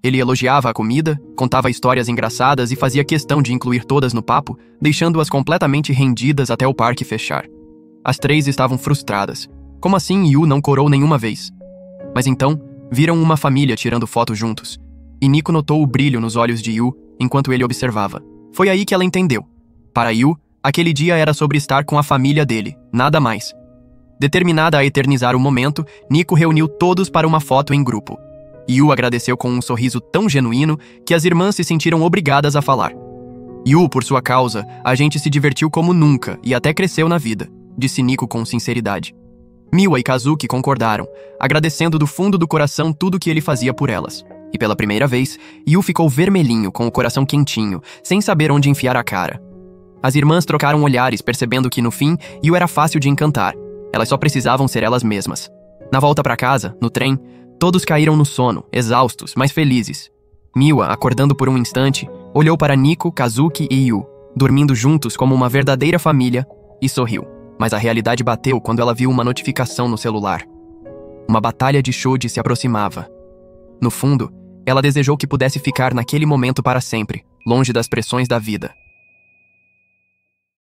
S1: Ele elogiava a comida, contava histórias engraçadas e fazia questão de incluir todas no papo, deixando-as completamente rendidas até o parque fechar. As três estavam frustradas. Como assim Yu não corou nenhuma vez? Mas então, viram uma família tirando foto juntos, e Nico notou o brilho nos olhos de Yu enquanto ele observava. Foi aí que ela entendeu. Para Yu, aquele dia era sobre estar com a família dele, nada mais. Determinada a eternizar o momento, Nico reuniu todos para uma foto em grupo. Yu agradeceu com um sorriso tão genuíno que as irmãs se sentiram obrigadas a falar. "Yu, por sua causa, a gente se divertiu como nunca e até cresceu na vida", disse Nico com sinceridade. Miwa e Kazuki concordaram, agradecendo do fundo do coração tudo que ele fazia por elas. E pela primeira vez, Yu ficou vermelhinho, com o coração quentinho, sem saber onde enfiar a cara. As irmãs trocaram olhares, percebendo que, no fim, Yu era fácil de encantar. Elas só precisavam ser elas mesmas. Na volta para casa, no trem, todos caíram no sono, exaustos, mas felizes. Miwa, acordando por um instante, olhou para Nico, Kazuki e Yu, dormindo juntos como uma verdadeira família, e sorriu. Mas a realidade bateu quando ela viu uma notificação no celular. Uma batalha de Shoji se aproximava. No fundo, ela desejou que pudesse ficar naquele momento para sempre, longe das pressões da vida.